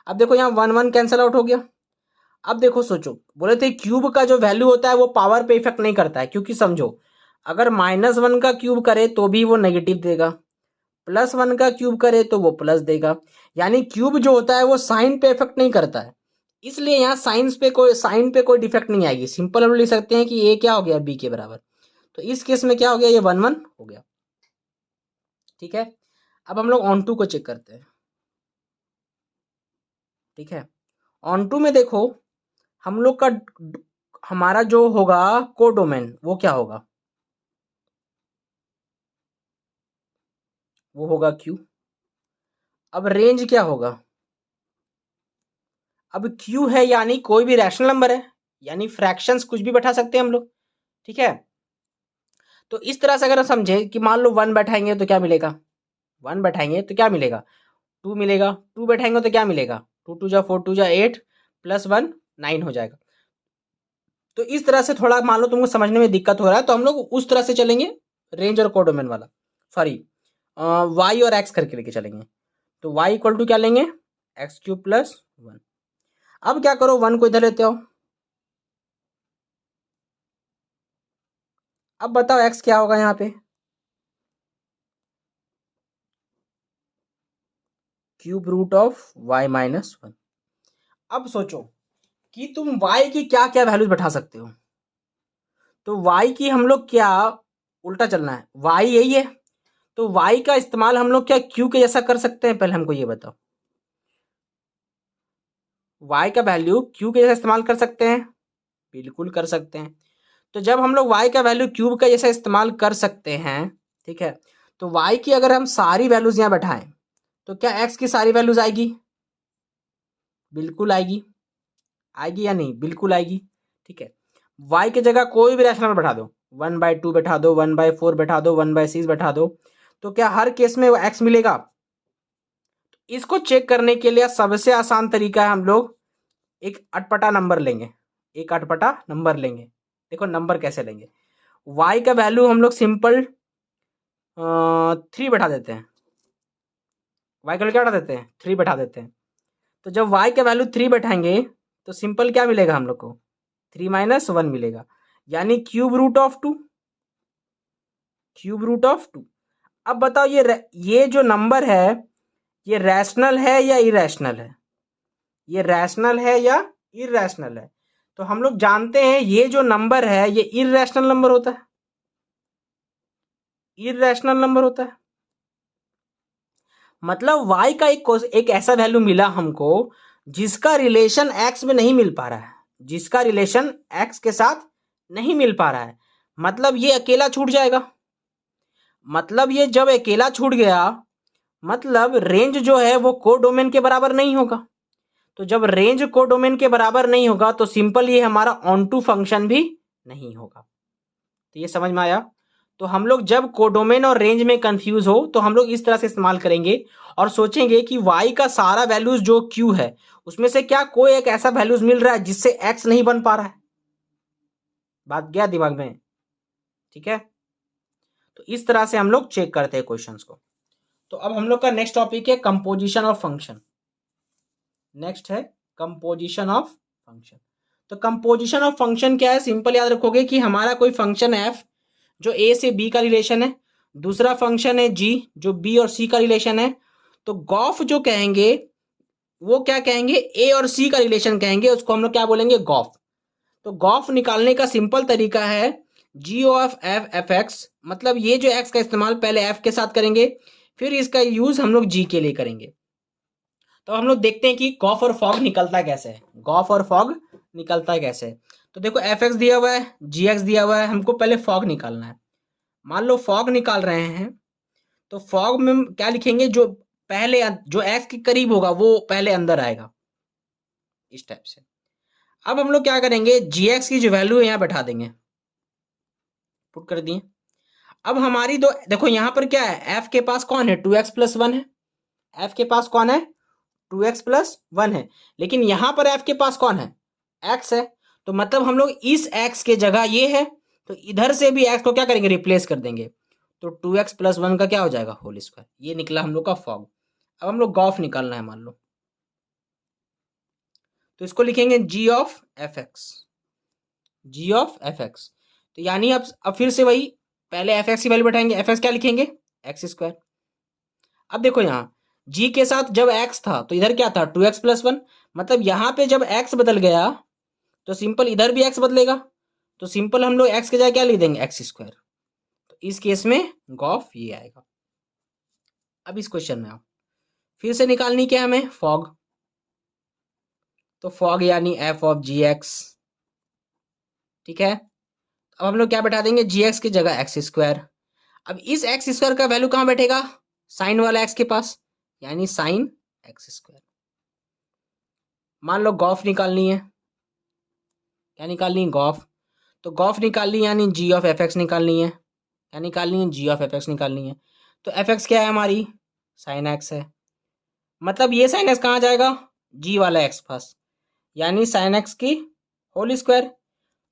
अब देखो यहाँ 1 1 कैंसल आउट हो गया। अब देखो सोचो, बोले थे क्यूब का जो वैल्यू होता है वो पावर पे इफेक्ट नहीं करता है, क्योंकि समझो अगर -1 का क्यूब करे तो भी वो नेगेटिव देगा, +1 का क्यूब करे तो वो प्लस देगा, यानी क्यूब जो होता है वो साइन पे इफेक्ट नहीं करता है। इसलिए यहाँ साइन पे कोई डिफेक्ट नहीं आएगी। सिंपल हम लिख सकते हैं कि ए क्या हो गया, बी के बराबर। तो इस केस में क्या हो गया, ये 1 1 हो गया। ठीक है। अब हम लोग ऑन टू को चेक करते हैं। ठीक है, ऑन टू में देखो हम लोग का हमारा जो होगा कोडोमेन वो क्या होगा, वो होगा क्यू। अब रेंज क्या होगा, अब क्यू है यानी कोई भी रैशनल नंबर है, यानी फ्रैक्शंस कुछ भी बैठा सकते हैं हम लोग। ठीक है। तो इस तरह से अगर हम समझे कि मान लो 1 बैठाएंगे तो क्या मिलेगा, 1 बैठाएंगे तो क्या मिलेगा, 2 मिलेगा, 2 बैठाएंगे तो क्या मिलेगा, 2 2 जा 4 2 जा 8 +1 9 हो जाएगा। तो इस तरह से थोड़ा मान लो तुमको समझने में दिक्कत हो रहा है तो हम लोग उस तरह से चलेंगे, रेंज और कोडोमेन वाला, सॉरी वाई और एक्स करके लेके चलेंगे। तो वाई इक्वल टू क्या लेंगे, एक्स क्यूब प्लस 1। अब क्या करो, 1 को इधर लेते हो। अब बताओ एक्स क्या होगा यहाँ पे, क्यूब रूट ऑफ वाई -1। अब सोचो कि तुम y की क्या क्या वैल्यूज बैठा सकते हो। तो y की हम लोग क्या, उल्टा चलना है, y यही है तो y का इस्तेमाल हम लोग क्या q के जैसा कर सकते हैं, पहले हमको ये बताओ। y का वैल्यू q के जैसा इस्तेमाल कर सकते हैं, बिल्कुल कर सकते हैं। तो जब हम लोग y का वैल्यू क्यूब का जैसा इस्तेमाल कर सकते हैं, ठीक है, तो y की अगर हम सारी वैल्यूज यहाँ बैठाएं तो क्या x की सारी वैल्यूज आएगी, बिल्कुल आएगी, आएगी या नहीं, बिल्कुल आएगी। ठीक है, y की जगह कोई भी रैशनल बैठा दो, 1/2 बैठा दो, 1/4 बैठा दो, 1/6 बैठा दो, तो क्या हर केस में x मिलेगा। इसको चेक करने के लिए सबसे आसान तरीका है, हम लोग एक अटपटा नंबर लेंगे, एक अटपटा नंबर लेंगे। देखो नंबर कैसे लेंगे, y का वैल्यू हम लोग सिंपल 3 बैठा देते हैं, y का वैल्यू क्या बैठा देते हैं, 3 बैठा देते हैं। तो जब y का वैल्यू 3 बैठाएंगे तो सिंपल क्या मिलेगा हम लोग को, 3 - 1 मिलेगा, यानी cube root of 2, cube root of 2। अब बताओ ये जो नंबर है ये रैशनल है या इरैशनल है, ये रैशनल है या इरैशनल है। तो हम लोग जानते हैं ये जो नंबर है ये इरैशनल नंबर होता है, इरैशनल नंबर होता है। मतलब y का एक ऐसा वैल्यू मिला हमको जिसका रिलेशन x में नहीं मिल पा रहा है, जिसका रिलेशन x के साथ नहीं मिल पा रहा है, मतलब ये अकेला छूट जाएगा। मतलब ये जब अकेला छूट गया मतलब रेंज जो है वो कोडोमेन के बराबर नहीं होगा। तो जब रेंज कोडोमेन के बराबर नहीं होगा तो सिंपल ये हमारा ऑन टू फंक्शन भी नहीं होगा। तो ये समझ में आया। तो हम लोग जब कोडोमेन और रेंज में कंफ्यूज हो तो हम लोग इस तरह से इस्तेमाल करेंगे और सोचेंगे कि वाई का सारा वैल्यूज जो क्यू है उसमें से क्या कोई एक ऐसा वैल्यूज मिल रहा है जिससे एक्स नहीं बन पा रहा है। बात गया दिमाग में? ठीक है, तो इस तरह से हम लोग चेक करते हैं क्वेश्चंस को। तो अब हम लोग का नेक्स्ट टॉपिक है कंपोजिशन ऑफ फंक्शन। नेक्स्ट है कंपोजिशन ऑफ फंक्शन। तो कंपोजिशन ऑफ फंक्शन क्या है? सिंपल याद रखोगे कि हमारा कोई फंक्शन है एफ जो ए से बी का रिलेशन है, दूसरा फंक्शन है जी जो बी और सी का रिलेशन है। तो गॉफ जो कहेंगे वो क्या कहेंगे? ए और सी का रिलेशन कहेंगे, उसको हम लोग क्या बोलेंगे? गॉफ। तो गॉफ निकालने का सिंपल तरीका है जी ऑफ एफ एफ एक्स, मतलब ये जो एक्स का इस्तेमाल पहले एफ के साथ करेंगे फिर इसका यूज हम लोग जी के लिए करेंगे। तो हम लोग देखते हैं कि गॉफ और फॉग निकलता कैसे है। गॉफ और फॉग निकलता कैसे है? तो देखो एफ एक्स दिया हुआ है, जी एक्स दिया हुआ है, हमको पहले फॉग निकालना है। मान लो फॉग निकाल रहे हैं तो फॉग में क्या लिखेंगे? जो पहले जो एक्स के करीब होगा वो पहले अंदर आएगा, इस टाइप से। अब हम लोग क्या करेंगे? जी एक्स की जो वैल्यू है यहाँ बैठा देंगे, पुट कर दिए। अब हमारी दो देखो यहाँ पर क्या है? एफ के पास कौन है? 2x+1 है। एफ के पास कौन है? 2x+1 है। लेकिन यहां पर एफ के पास कौन है? x है। तो मतलब हम लोग इस x के जगह ये है तो इधर से भी x को क्या करेंगे? रिप्लेस कर देंगे। तो 2x+1 का क्या हो जाएगा? Whole square. ये निकला हम लोग का फॉग। अब हम लोग गॉफ निकालना है मान लो, तो इसको लिखेंगे G of F X. G of F X तो यानी अब फिर से वही पहले एफ एक्स की वैल्यू बैठाएंगे। एफ एक्स क्या लिखेंगे? X square. अब देखो यहाँ g के साथ जब x था तो इधर क्या था? 2x+1, मतलब यहाँ पे जब x बदल गया तो सिंपल इधर भी x बदलेगा। तो सिंपल हम लोग x के जगह क्या लिख देंगे? X square. तो इस केस में गॉफ ये आएगा। अब इस क्वेश्चन में आओ, फिर से निकालनी क्या है हमें? फॉग। तो फॉग यानी एफ ऑफ जी एक्स। ठीक है, अब हम लोग क्या बैठा देंगे? जी एक्स की जगह एक्स स्क्वायर। अब इस एक्स स्क्वायर का वैल्यू कहाँ बैठेगा? साइन वाला एक्स के पास, यानी साइन एक्स स्क्वायर। मान लो गॉफ निकालनी है। क्या निकालनी है? गॉफ। तो गॉफ निकालनी यानी जी ऑफ एफ एक्स निकालनी है। क्या निकालनी है? जी ऑफ एफ एक्स निकालनी है। तो एफ एक्स क्या है हमारी? साइन एक्स है। मतलब ये साइन एक्स कहाँ जाएगा? जी वाला एक्स पास, यानी साइन एक्स की होल स्क्वायर।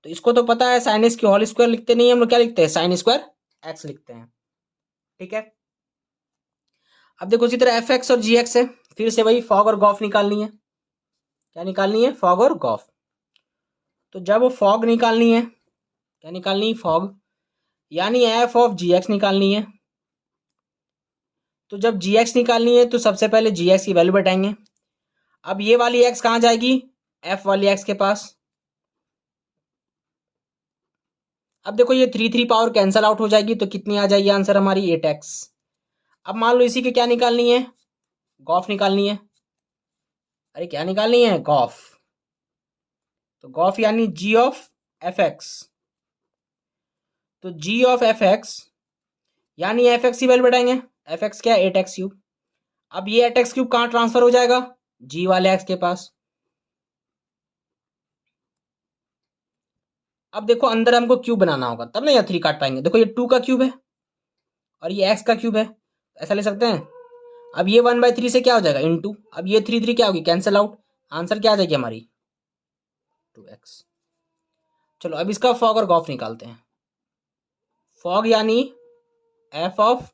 तो इसको तो पता है साइन एक्स की होल स्क्वायर लिखते नहीं, हम लोग क्या लिखते हैं? साइन स्क्वायर एक्स लिखते हैं। ठीक है, अब देखो इसी तरह एफ एक्स और जी एक्स है, फिर से वही फॉग और गॉफ निकालनी है। क्या निकालनी है? फॉग और गॉफ। तो जब वो फॉग निकालनी है, क्या निकालनी है? फॉग, यानी एफ ऑफ जी एक्स निकालनी है। तो जब जी एक्स निकालनी है तो सबसे पहले जी एक्स की वैल्यू बैठाएंगे। अब ये वाली एक्स कहाँ जाएगी? एफ वाली एक्स के पास। अब देखो ये 3 पावर कैंसल आउट हो जाएगी तो कितनी आ जाएगी आंसर हमारी? 8x। अब मान लो इसी की क्या निकालनी है? गॉफ निकालनी है। अरे क्या निकालनी है? गॉफ। तो गॉफ यानी जी ऑफ एफ एक्स। तो जी ऑफ एफ एक्स यानी एफ एक्स की वैल्यू बैठाएंगे। एफ एक्स क्या है? 8x3। अब ये 8x3 कहाँ ट्रांसफर हो जाएगा? जी वाले एक्स के पास। अब देखो अंदर हमको क्यूब बनाना होगा तब ना यहाँ 3 काट पाएंगे। देखो ये 2 का क्यूब है और ये एक्स का क्यूब है, ऐसा ले सकते हैं। अब ये 1/3 से क्या हो जाएगा? इनटू। अब ये 3 क्या होगी? Cancel out. आंसर क्या आ जाएगी हमारी? 2x। चलो अब इसका फॉग और गॉफ निकालते हैं। फॉग यानी एफ ऑफ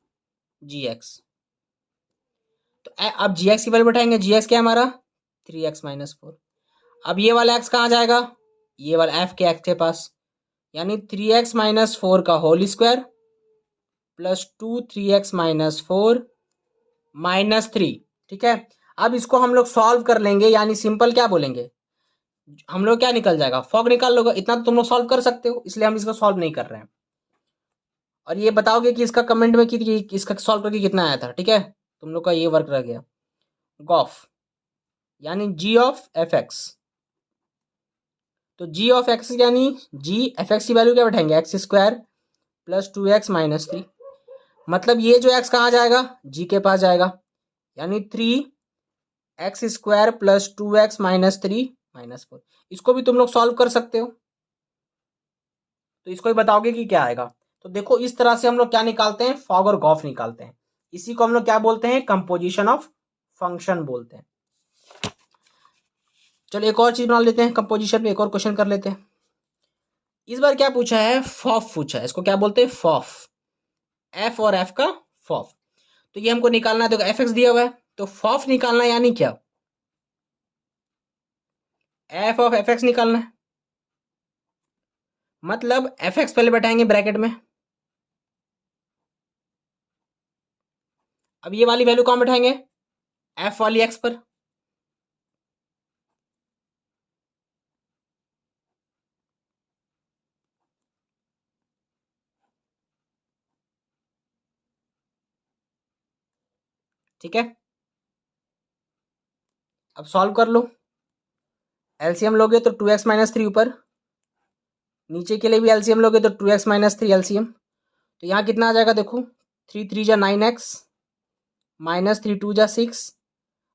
जी एक्स। तो अब जी एक्स की वैल्यू बैठाएंगे। जी एक्स क्या है हमारा? 3x-4। अब ये वाला एक्स कहाँ जाएगा? ये वाला एफ के एक्स के पास, यानी 3x-4 का होल स्क्वायर प्लस 2 3x-4 -3। ठीक है, अब इसको हम लोग सॉल्व कर लेंगे, यानी सिंपल क्या बोलेंगे? हम लोग क्या निकल जाएगा? फॉग निकाल लोगे। इतना तो तुम लोग सॉल्व कर सकते हो, इसलिए हम इसको सॉल्व नहीं कर रहे हैं। और ये बताओगे कि इसका कमेंट में कि इसका सॉल्व करके कितना आया था। ठीक है, तुम लोग का ये वर्क रह गया। गॉफ यानी जी ऑफ एफ एक्स। तो जी ऑफ एक्स यानी जी एफ एक्स की वैल्यू क्या बैठाएंगे? X square plus 2x-3। मतलब ये जो एक्स कहाँ जाएगा? जी के पास जाएगा, यानी 3x² प्लस 2x-3 -4। इसको भी तुम लोग सॉल्व कर सकते हो, तो इसको ही बताओगे कि क्या आएगा। तो देखो इस तरह से हम लोग क्या निकालते हैं, फॉग और गॉफ निकालते हैं। इसी को हम लोग क्या बोलते हैं, कंपोजिशन ऑफ फंक्शन बोलते हैं। चलो एक और चीज बना लेते हैं, कंपोजिशन में एक और क्वेश्चन कर लेते हैं। इस बार क्या पूछा है, फॉफ पूछा है। इसको क्या बोलते हैं, फॉफ, एफ और एफ का फॉफ। तो ये हमको निकालना है, देखो एफ एक्स दिया हुआ है, तो फॉफ निकालना है, यानी क्या, एफ ऑफ एफ एक्स निकालना है। मतलब एफ एक्स पहले बैठाएंगे ब्रैकेट में, अब ये वाली वैल्यू कहां बैठाएंगे, एफ वाली एक्स पर। ठीक है, अब सॉल्व कर लो। एलसीएम लोगे तो 2x माइनस 3 ऊपर, नीचे के लिए भी एलसीएम लोगे तो 2x माइनस 3 एलसीएम। तो यहाँ कितना आ जाएगा, देखो 3 3 जा 9x, माइनस 3 2 जा 6।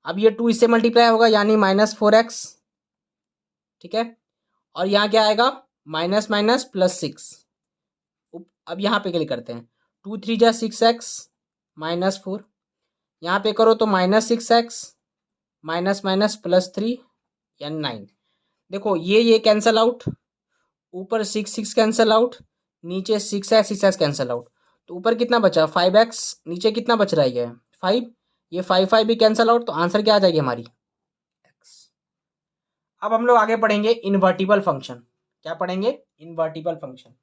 अब ये 2 इससे मल्टीप्लाई होगा यानी माइनस 4x। ठीक है, और यहाँ क्या आएगा, माइनस माइनस प्लस 6। अब यहाँ पे क्लिक करते हैं, 2 3 जा 6x माइनस 4, यहाँ पे करो तो minus 6x minus minus plus 3 यानी 9। देखो ये कैंसल आउट, ऊपर 6 6 कैंसल आउट, नीचे 6x कैंसल आउट। तो ऊपर कितना बचा 5x, नीचे कितना बच रहा है 5, ये 5 5 भी कैंसल आउट। तो आंसर क्या आ जाएगी हमारी, x। अब हम लोग आगे पढ़ेंगे इन्वर्टिबल फंक्शन। क्या पढ़ेंगे, इन्वर्टिबल फंक्शन।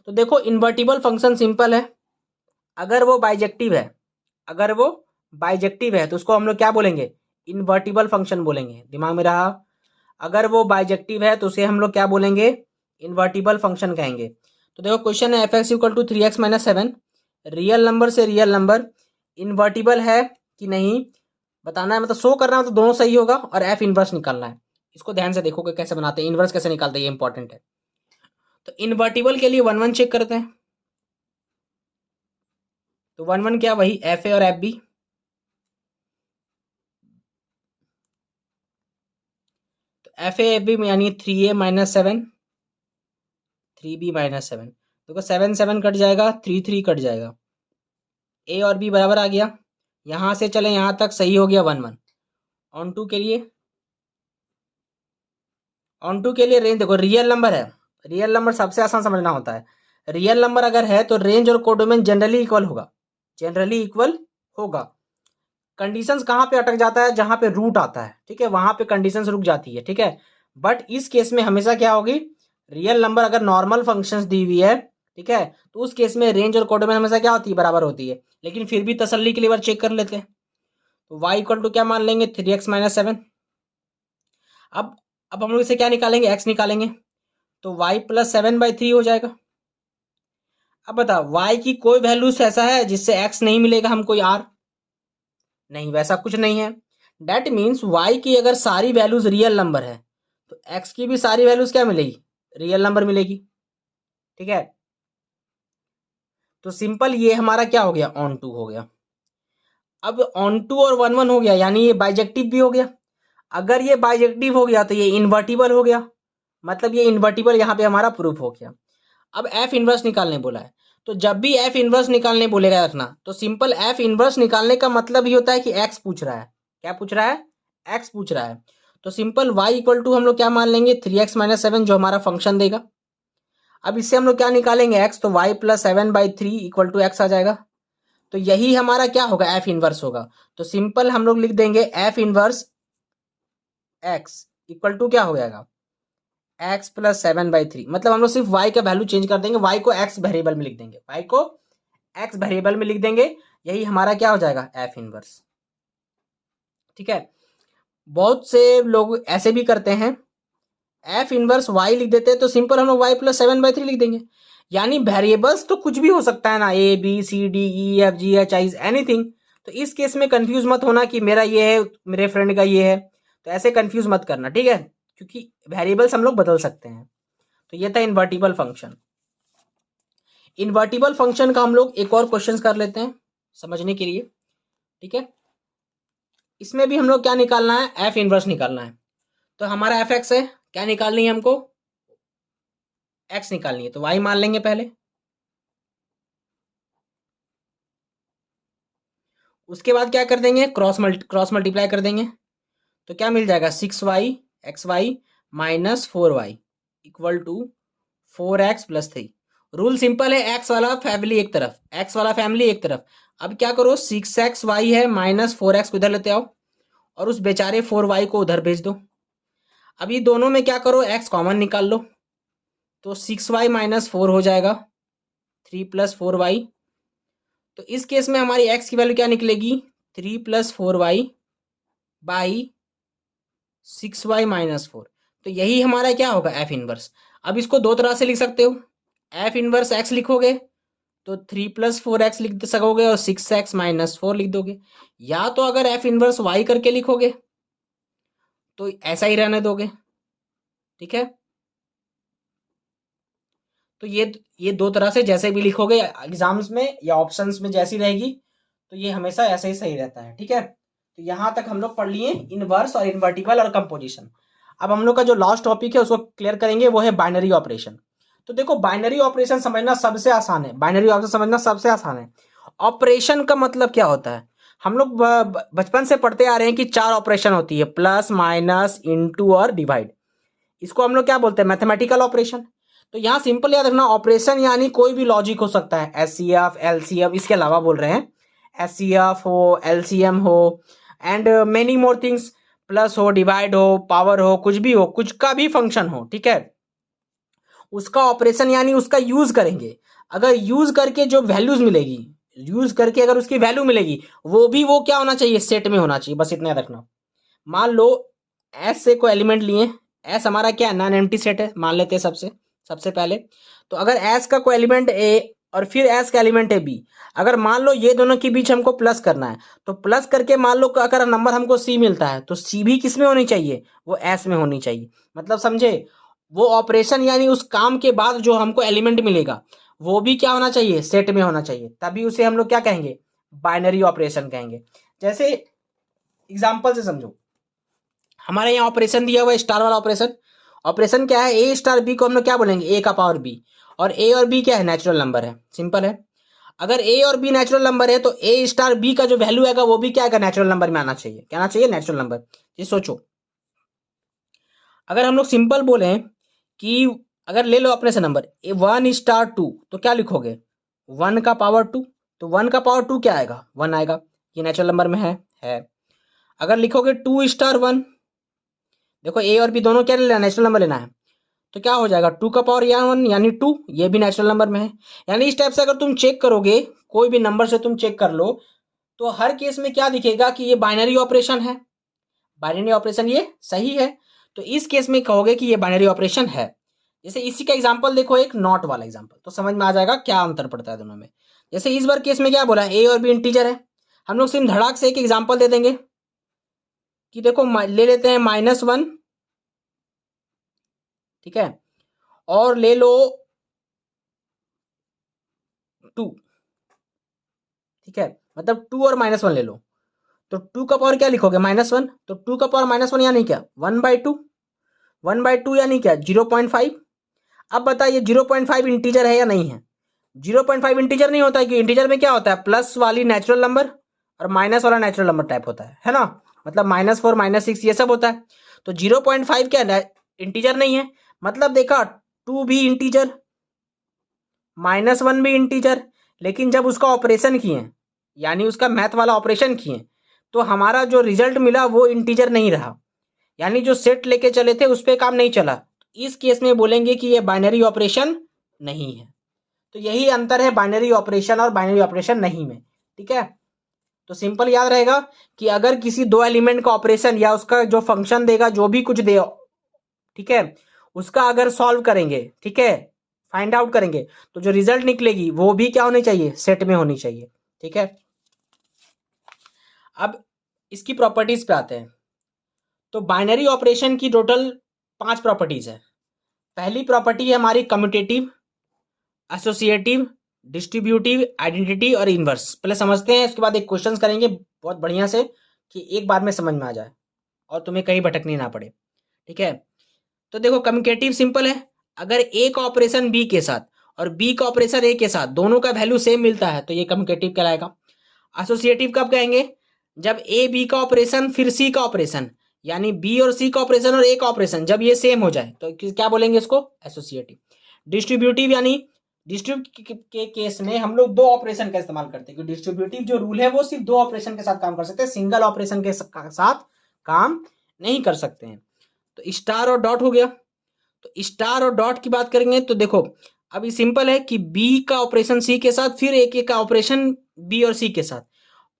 तो देखो इन्वर्टिबल फंक्शन सिंपल है, अगर वो बाइजेक्टिव है, अगर वो बाइजेक्टिव है तो उसको हम लोग क्या बोलेंगे, इन्वर्टिबल फंक्शन बोलेंगे। दिमाग में रहा, अगर वो बाइजेक्टिव है तो उसे हम लोग क्या बोलेंगे, इन्वर्टिबल फंक्शन कहेंगे। तो देखो क्वेश्चन है, F X equal to 3x minus 7, real number से रियल नंबर इन्वर्टिबल है कि नहीं बताना है, मतलब शो करना है, तो दोनों सही होगा, और एफ इनवर्स निकालना है। इसको ध्यान से देखोगे कैसे बनाते हैं, इनवर्स कैसे निकालते हैं, ये इंपॉर्टेंट है। तो इन्वर्टिबल के लिए 1 1 चेक करते हैं। तो 1 1 क्या, वही एफ ए और एफ बी। तो एफ ए एफ बी में यानी 3a माइनस 7, 3b माइनस 7। देखो 7 7 कट जाएगा, 3 3 कट जाएगा, ए और बी बराबर आ गया। यहां से चले यहां तक सही हो गया 1 1। ऑन टू के लिए, ऑन टू के लिए रेंज देखो, रियल नंबर है, रियल नंबर सबसे आसान समझना होता है। रियल नंबर अगर है तो रेंज और कोडोमेन जनरली इक्वल होगा, जनरली इक्वल होगा। कंडीशंस कहाँ पे अटक जाता है, जहां पे रूट आता है, ठीक है, वहां पे कंडीशंस रुक जाती है। ठीक है, बट इस केस में हमेशा क्या होगी, रियल नंबर अगर नॉर्मल फंक्शंस दी हुई है, ठीक है, तो उस केस में रेंज और कोडोमेन हमेशा क्या होती है, बराबर होती है। लेकिन फिर भी तसल्ली के लिए बार चेक कर लेते हैं। तो y इक्वल टू क्या मान लेंगे, 3x माइनस 7। अब अब हम लोग इसे क्या निकालेंगे, x निकालेंगे, तो y प्लस 7/3 हो जाएगा। अब बता, y की कोई वैल्यूज ऐसा है जिससे x नहीं मिलेगा हमको, यार नहीं, वैसा कुछ नहीं है। डेट मीन्स y की अगर सारी वैल्यूज रियल नंबर है तो x की भी सारी वैल्यूज क्या मिलेगी, रियल नंबर मिलेगी। ठीक है, तो सिंपल ये हमारा क्या हो गया, ऑन टू हो गया। अब ऑन टू और 1 1 हो गया, यानी ये बाइजेक्टिव भी हो गया। अगर ये बाइजेक्टिव हो गया तो ये इन्वर्टिबल हो गया, मतलब ये इन्वर्टिबल यहाँ पे हमारा प्रूफ हो गया। अब एफ इनवर्स निकालने बोला है, तो जब भी एफ इनवर्स निकालने बोलेगा रखना, तो सिंपल एफ इनवर्स निकालने का मतलब ही होता है कि एक्स पूछ रहा है। क्या पूछ रहा है, एक्स पूछ रहा है। तो सिंपल y इक्वल टू हम लोग क्या मान लेंगे, 3x माइनस 7 जो हमारा फंक्शन देगा। अब इससे हम लोग क्या निकालेंगे, x, तो y plus 7/3 equal to X आ जाएगा। तो यही हमारा क्या होगा, एफ इनवर्स होगा। तो सिंपल हम लोग लिख देंगे F inverse X equal to क्या हो जाएगा, एक्स प्लस 7/3। मतलब हम लोग सिर्फ y का वैल्यू चेंज कर देंगे, y को x वेरिएबल में लिख देंगे, y को x वेरिएबल में लिख देंगे, यही हमारा क्या हो जाएगा, एफ इनवर्स। ठीक है, बहुत से लोग ऐसे भी करते हैं, एफ इनवर्स y लिख देते हैं, तो सिंपल हम लोग y प्लस 7/3 लिख देंगे। यानी वेरिएबल्स तो कुछ भी हो सकता है ना, A B C D E F G H I anything. तो इस केस में कंफ्यूज मत होना कि मेरा ये है, मेरे फ्रेंड का ये है, तो ऐसे कंफ्यूज मत करना। ठीक है, क्योंकि वेरिएबल्स हम लोग बदल सकते हैं। तो ये था इन्वर्टिबल फंक्शन। इन्वर्टिबल फंक्शन का हम लोग एक और क्वेश्चन कर लेते हैं समझने के लिए। ठीक है, इसमें भी हम लोग क्या निकालना है, एफ इनवर्स निकालना है। तो हमारा एफ एक्स है, क्या निकालनी है हमको, एक्स निकालनी है। तो वाई मान लेंगे पहले, उसके बाद क्या कर देंगे, क्रॉस मल्टीप्लाई कर देंगे, तो क्या मिल जाएगा 6y minus 4y equal to 4x+3। Rule simple है, एक्स वाला फैमिली एक तरफ। अब क्या करो, 6xy है माइनस 4x को इधर लेते आओ और उस बेचारे 4y को उधर भेज दो। अभी दोनों में क्या करो, x कॉमन निकाल लो, तो 6y माइनस 4 हो जाएगा, 3+4y। तो इस केस में हमारी x की वैल्यू क्या निकलेगी, 3+4y बाई 6y माइनस 4। तो यही हमारा क्या होगा, एफ इनवर्स। अब इसको दो तरह से लिख सकते हो, एफ इनवर्स x लिखोगे तो 3+4x लिख सकोगे और 6x माइनस 4 लिख दोगे, या तो अगर एफ इनवर्स y करके लिखोगे तो ऐसा ही रहने दोगे। ठीक है, तो ये दो तरह से जैसे भी लिखोगे एग्जाम्स में या ऑप्शंस में जैसी रहेगी, तो ये हमेशा ऐसे ही सही रहता है। ठीक है, तो यहां तक हम लोग पढ़ लिए इनवर्स और इन्वर्टिबल और कंपोजिशन। अब हम लोग का जो लास्ट टॉपिक है उसको क्लियर करेंगे, वो है बाइनरी ऑपरेशन। तो देखो, बाइनरी ऑपरेशन समझना सबसे आसान है, बाइनरी ऑपरेशन समझना सबसे आसान है। ऑपरेशन का मतलब क्या होता है, हम लोग बचपन से पढ़ते आ रहे हैं कि 4 ऑपरेशन होती है, प्लस माइनस इनटू और डिवाइड। इसको हम लोग क्या बोलते हैं, मैथमेटिकल ऑपरेशन। तो यहाँ सिंपल याद रखना, ऑपरेशन यानी कोई भी लॉजिक हो सकता है, एचसीएफ एलसीएम, इसके अलावा बोल रहे हैं, एचसीएफ हो, एलसीएम हो and many more things, plus हो, डिवाइड हो, पावर हो, कुछ भी हो, कुछ का भी फंक्शन हो। ठीक है, उसका ऑपरेशन यानी उसका यूज करेंगे, अगर यूज करके जो वैल्यूज मिलेगी, यूज करके अगर उसकी वैल्यू मिलेगी, वो क्या होना चाहिए, सेट में होना चाहिए। बस इतना याद रखना। मान लो एस से कोई एलिमेंट लिए, एस हमारा क्या है, नॉन एम्प्टी सेट है, मान लेते हैं सबसे पहले। तो अगर एस का कोई एलिमेंट ए और फिर एस का एलिमेंट है बी, अगर मान लो ये दोनों के बीच हमको प्लस करना है, तो प्लस करके मान लो अगर नंबर हमको सी मिलता है, तो सी भी किस में होनी चाहिए, वो एस में होनी चाहिए। मतलब समझे, वो ऑपरेशन यानी उस काम के बाद जो हमको एलिमेंट मिलेगा वो भी क्या होना चाहिए, सेट में होना चाहिए, तभी उसे हम लोग क्या कहेंगे, बाइनरी ऑपरेशन कहेंगे। जैसे एग्जाम्पल से समझो, हमारे यहाँ ऑपरेशन दिया हुआ है स्टार वाला ऑपरेशन। ऑपरेशन क्या है, ए स्टार बी को हम लोग क्या बोलेंगे, ए का पावर बी, और ए और बी क्या है, नेचुरल नंबर है, सिंपल है। अगर ए और बी नेचुरल नंबर है तो ए स्टार बी का जो वैल्यू आएगा वो भी क्या आएगा, नेचुरल नंबर में आना चाहिए। क्या आना चाहिए, नेचुरल नंबर। ये सोचो, अगर हम लोग सिंपल बोले कि अगर ले लो अपने से नंबर 1 स्टार 2, तो क्या लिखोगे, 1 का पावर 2, तो 1 का पावर 2 क्या आएगा, 1 आएगा, ये नेचुरल नंबर में है। अगर लिखोगे 2 स्टार 1, देखो ए और बी दोनों क्या लेना है, नेचुरल नंबर लेना है, तो क्या हो जाएगा 2 का पावर 1 यानी 2, ये भी नेचुरल नंबर में है। यानी इस टाइप से अगर तुम चेक करोगे, कोई भी नंबर से तुम चेक कर लो, तो हर केस में क्या दिखेगा कि ये बाइनरी ऑपरेशन है, बाइनरी ऑपरेशन ये सही है, तो इस केस में कहोगे कि ये बाइनरी ऑपरेशन है। जैसे इसी का एग्जांपल देखो, एक नॉट वाला एग्जांपल, तो समझ में आ जाएगा क्या अंतर पड़ता है दोनों में। जैसे इस बार केस में क्या बोला, ए और बी इंटीजर है, हम लोग सिर्फ धड़ाक से एक एग्जांपल दे देंगे कि देखो ले लेते हैं -1, ठीक है, और ले लो 2, ठीक है, मतलब 2 और -1 ले लो, तो 2 का पावर क्या लिखोगे, -1, तो 2 का पावर -1 यानी क्या, 1/2, 1/2 यानी क्या, 0.5। अब बताइए 0.5 इंटीजर है या नहीं है, 0.5 इंटीजर नहीं होता है, कि इंटीजर में क्या होता है, प्लस वाली नेचुरल नंबर और माइनस वाला नेचुरल नंबर टाइप होता है ना, मतलब -4 -6 ये सब होता है। तो 0.5 क्या है, इंटीजर नहीं है, मतलब देखा 2 भी इंटीजर, -1 भी इंटीजर, लेकिन जब उसका ऑपरेशन किए, यानी उसका मैथ वाला ऑपरेशन किए, तो हमारा जो रिजल्ट मिला वो इंटीजर नहीं रहा, यानी जो सेट लेके चले थे उस पर काम नहीं चला। इस केस में बोलेंगे कि ये बाइनरी ऑपरेशन नहीं है। तो यही अंतर है बाइनरी ऑपरेशन और बाइनरी ऑपरेशन नहीं में। ठीक है, तो सिंपल याद रहेगा कि अगर किसी दो एलिमेंट का ऑपरेशन या उसका जो फंक्शन देगा, जो भी कुछ दे, ठीक है, उसका अगर सॉल्व करेंगे, ठीक है, फाइंड आउट करेंगे, तो जो रिजल्ट निकलेगी वो भी क्या होनी चाहिए, सेट में होनी चाहिए। ठीक है, अब इसकी प्रॉपर्टीज पे आते हैं। तो बाइनरी ऑपरेशन की टोटल 5 प्रॉपर्टीज है। पहली प्रॉपर्टी है हमारी कम्यूटेटिव, एसोसिएटिव, डिस्ट्रीब्यूटिव, आइडेंटिटी और इनवर्स। पहले समझते हैं, इसके बाद एक क्वेश्चन करेंगे बहुत बढ़िया से, कि एक बार में समझ में आ जाए और तुम्हें कहीं भटकनी ना पड़े। ठीक है, तो देखो कम्यूटेटिव सिंपल है, अगर ए का ऑपरेशन बी के साथ और बी का ऑपरेशन ए के साथ दोनों का वैल्यू सेम मिलता है तो ये कम्यूटेटिव कहलाएगा। एसोसिएटिव कब कहेंगे? जब ए बी का ऑपरेशन फिर सी का ऑपरेशन, यानी बी और सी का ऑपरेशन और ए का ऑपरेशन जब ये सेम हो जाए तो क्या बोलेंगे इसको? एसोसिएटिव। डिस्ट्रीब्यूटिव यानी डिस्ट्रीब्यूटिव के केस में हम लोग दो ऑपरेशन का इस्तेमाल करते हैं, क्योंकि डिस्ट्रीब्यूटिव जो रूल है वो सिर्फ दो ऑपरेशन के साथ काम कर सकते हैं, सिंगल ऑपरेशन के साथ काम नहीं कर सकते हैं। तो स्टार और डॉट हो गया। तो स्टार और डॉट की बात करेंगे तो देखो अभी सिंपल है कि बी का ऑपरेशन सी के साथ फिर ए का ऑपरेशन बी और सी के साथ,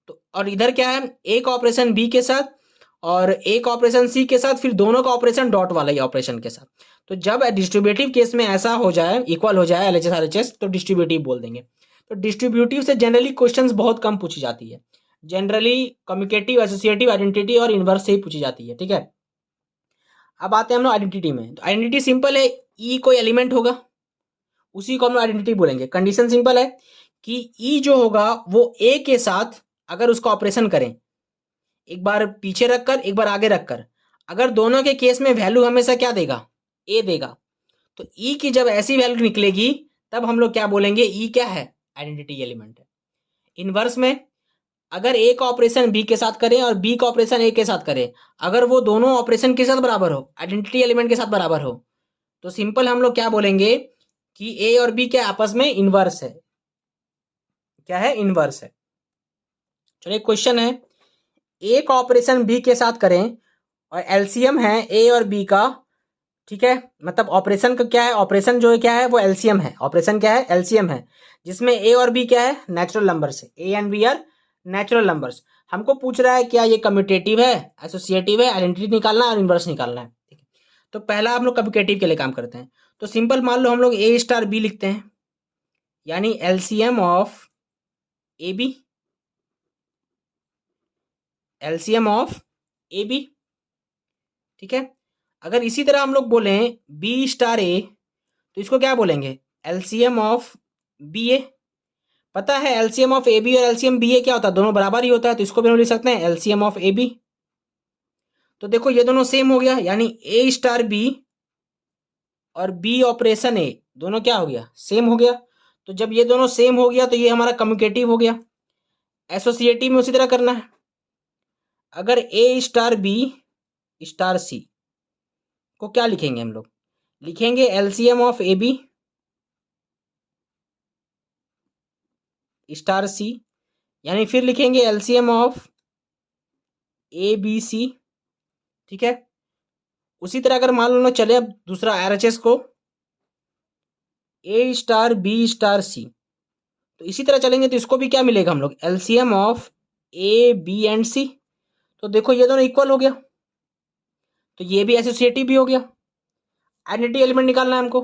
तो और इधर क्या है, ए का ऑपरेशन बी के साथ और ए का ऑपरेशन सी के साथ, फिर दोनों का ऑपरेशन डॉट वाला ही ऑपरेशन के साथ। तो जब डिस्ट्रीब्यूटिव केस में ऐसा हो जाए, इक्वल हो जाए एलएचएस आरएचएस, तो डिस्ट्रीब्यूटिव बोल देंगे। तो डिस्ट्रीब्यूटिव से जनरली क्वेश्चंस बहुत कम पूछी जाती है, जनरली कम्युनिकेटिव, एसोसिएटिव, आइडेंटिटी और इनवर्स से ही पूछी जाती है, ठीक है। अब आते हैं हम लोग आइडेंटिटी में। तो आइडेंटिटी सिंपल है, ई कोई एलिमेंट होगा उसी को हम लोग आइडेंटिटी बोलेंगे। कंडीशन सिंपल है कि ई जो होगा वो ए के साथ अगर उसका ऑपरेशन करें, एक बार पीछे रखकर एक बार आगे रखकर, अगर दोनों के केस में वैल्यू हमेशा क्या देगा? ए देगा। तो ई की जब ऐसी वैल्यू निकलेगी तब हम लोग क्या बोलेंगे? ई क्या है? आइडेंटिटी एलिमेंट है। इनवर्स में अगर ए का ऑपरेशन बी के साथ करें और बी का ऑपरेशन ए के साथ करें, अगर वो दोनों ऑपरेशन के साथ बराबर हो, आइडेंटिटी एलिमेंट के साथ बराबर हो, तो सिंपल हम लोग क्या बोलेंगे कि ए और बी क्या आपस में इनवर्स है। क्या है? इनवर्स है। चलिए क्वेश्चन है, ए का ऑपरेशन बी के साथ करें और एलसीएम है ए और बी का, ठीक है, मतलब ऑपरेशन का क्या है? ऑपरेशन जो है क्या है? वो एलसीएम है। ऑपरेशन क्या है? एलसीएम है, जिसमें ए और बी क्या है? नेचुरल नंबर्स है। A and B are natural numbers. हमको पूछ रहा है क्या ये कम्यूटेटिव है, एसोसिएटिव है, आइडेंटिटी निकालना है और इनवर्स निकालना है, ठीक है। तो पहला हम लोग कम्यूटेटिव के लिए काम करते हैं। तो सिंपल मान लो हम लोग ए स्टार बी लिखते हैं, यानी LCM of A B, LCM of A B, ठीक है। अगर इसी तरह हम लोग बोले बी स्टार ए, तो इसको क्या बोलेंगे? एलसीएम ऑफ बी ए। पता है एलसीएम ऑफ ए बी और एलसीएम बी ए क्या होता है? दोनों बराबर ही होता है, तो इसको भी हम लिख सकते हैं एलसीएम ऑफ ए बी। तो देखो ये दोनों सेम हो गया, यानी ए स्टार बी और बी ऑपरेशन ए दोनों क्या हो गया? सेम हो गया। तो जब ये दोनों सेम हो गया तो ये हमारा कम्युनिकेटिव हो गया। एसोसिएटिव में उसी तरह करना है। अगर A star B star C को क्या लिखेंगे हम लोग? लिखेंगे LCM of A B star C, यानी फिर लिखेंगे LCM of A B C, ठीक है। उसी तरह अगर मान लो चले अब दूसरा आरएचएस को, ए स्टार बी स्टार सी, तो इसी तरह चलेंगे तो इसको भी क्या मिलेगा? हम लोग LCM of A B and C. तो देखो ये दोनों इक्वल हो गया, तो ये भी एसोसिएटिव भी हो गया। आइडेंटिटी एलिमेंट निकालना है हमको,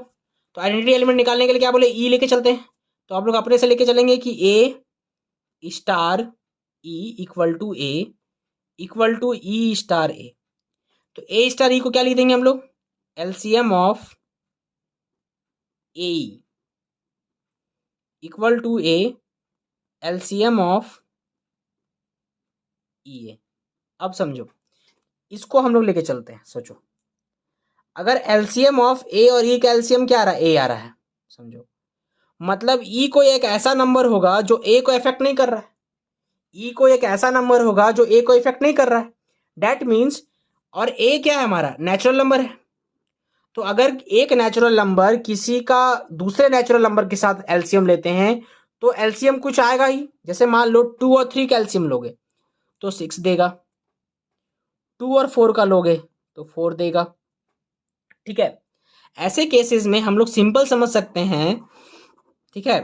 तो आइडेंटिटी एलिमेंट निकालने के लिए क्या बोले? ई लेके चलते हैं। तो आप लोग अपने से लेके चलेंगे कि A star E equal to E star A. तो ए स्टार ई को क्या लिख देंगे हम लोग? LCM of A equal to A LCM of E A. अब समझो, इसको हम लोग लेके चलते हैं। सोचो अगर एलसीएम ऑफ ए और ई का एलसीएम क्या आ रहा है? ए आ रहा है, समझो मतलब ई कोई एक ऐसा नंबर होगा जो ए को इफेक्ट नहीं कर रहा है। ई कोई एक ऐसा नंबर होगा जो ए को इफेक्ट नहीं कर रहा है, डेट मीन्स, और ए क्या है? हमारा नेचुरल नंबर है। तो अगर एक नेचुरल नंबर किसी का दूसरे नेचुरल नंबर के साथ एलसीएम लेते हैं तो एलसीएम कुछ आएगा ही। जैसे मान लो 2 और 3 का एलसीएम लोगे तो 6 देगा, 2 और 4 का लोगे तो 4 देगा, ठीक है। ऐसे केसेस में हम लोग सिंपल समझ सकते हैं, ठीक है,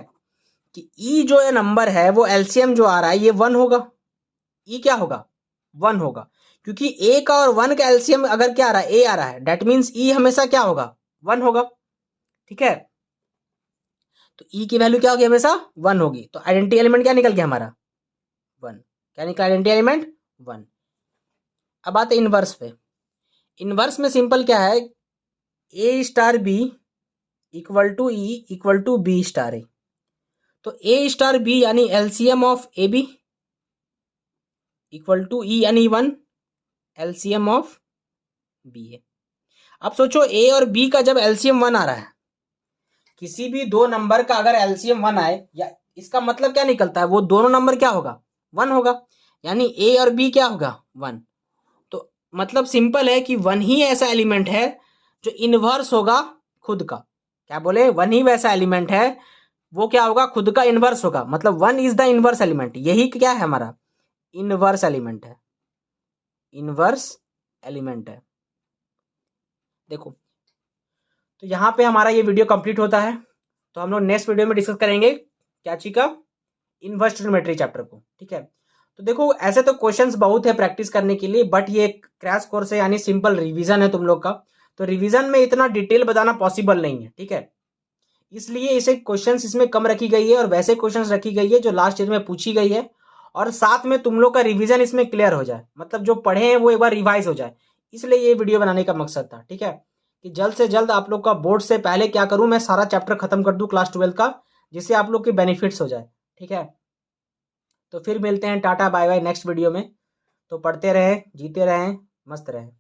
कि ई जो है नंबर है वो एलसीएम जो आ रहा है ये 1 होगा। ई क्या होगा? 1 होगा, क्योंकि ए का और 1 का एलसीएम अगर क्या आ रहा है? ए आ रहा है, डेट मीन्स ई हमेशा क्या होगा? 1 होगा, ठीक है। तो ई की वैल्यू क्या होगी? हमेशा 1 होगी। तो आइडेंटिटी एलिमेंट क्या निकल गया हमारा? 1। क्या निकला आइडेंटिटी एलिमेंट? 1। अब आते इनवर्स पे। इनवर्स में सिंपल क्या है? A star B equal to E equal to B star A. तो ए स्टार बी यानी LCM of A B equal to E यानी 1 एलसीएम ऑफ बी ए। अब सोचो ए और बी का जब एलसीएम 1 आ रहा है, किसी भी दो नंबर का अगर एलसीएम 1 आए, या इसका मतलब क्या निकलता है? वो दोनों नंबर क्या होगा? 1 होगा, यानी ए और बी क्या होगा 1। तो मतलब सिंपल है कि 1 ही ऐसा एलिमेंट है जो इनवर्स होगा खुद का। क्या बोले, 1 ही वैसा एलिमेंट है वो क्या होगा, खुद का इनवर्स होगा। मतलब 1 इज द इनवर्स एलिमेंट, यही क्या है हमारा इनवर्स एलिमेंट है, इनवर्स एलिमेंट है। देखो, तो यहाँ पे हमारा ये वीडियो कंप्लीट होता है। तो हम लोग नेक्स्ट वीडियो में डिस्कस करेंगे क्या चीज का, इनवर्स ट्रिग्नोमेट्री चैप्टर को। ठीक है, तो देखो ऐसे तो क्वेश्चंस बहुत है प्रैक्टिस करने के लिए, बट ये क्रैश कोर्स है यानी सिंपल रिवीजन है तुम लोग का। तो रिवीजन में इतना डिटेल बताना पॉसिबल नहीं है। ठीक है, इसलिए इसे क्वेश्चंस इसमें कम रखी गई है और वैसे क्वेश्चंस रखी गई है जो लास्ट ईयर में पूछी गई है, और साथ में तुम लोग का रिवीजन इसमें क्लियर हो जाए, मतलब जो पढ़े हैं वो एक बार रिवाइज हो जाए। इसलिए ये वीडियो बनाने का मकसद था। ठीक है, कि जल्द से जल्द आप लोग का बोर्ड से पहले क्या करूं, मैं सारा चैप्टर खत्म कर दूं क्लास 12 का, जिससे आप लोग के बेनिफिट्स हो जाए। ठीक है, तो फिर मिलते हैं, tata bye bye next video में। तो पढ़ते रहें, जीते रहें, मस्त रहें।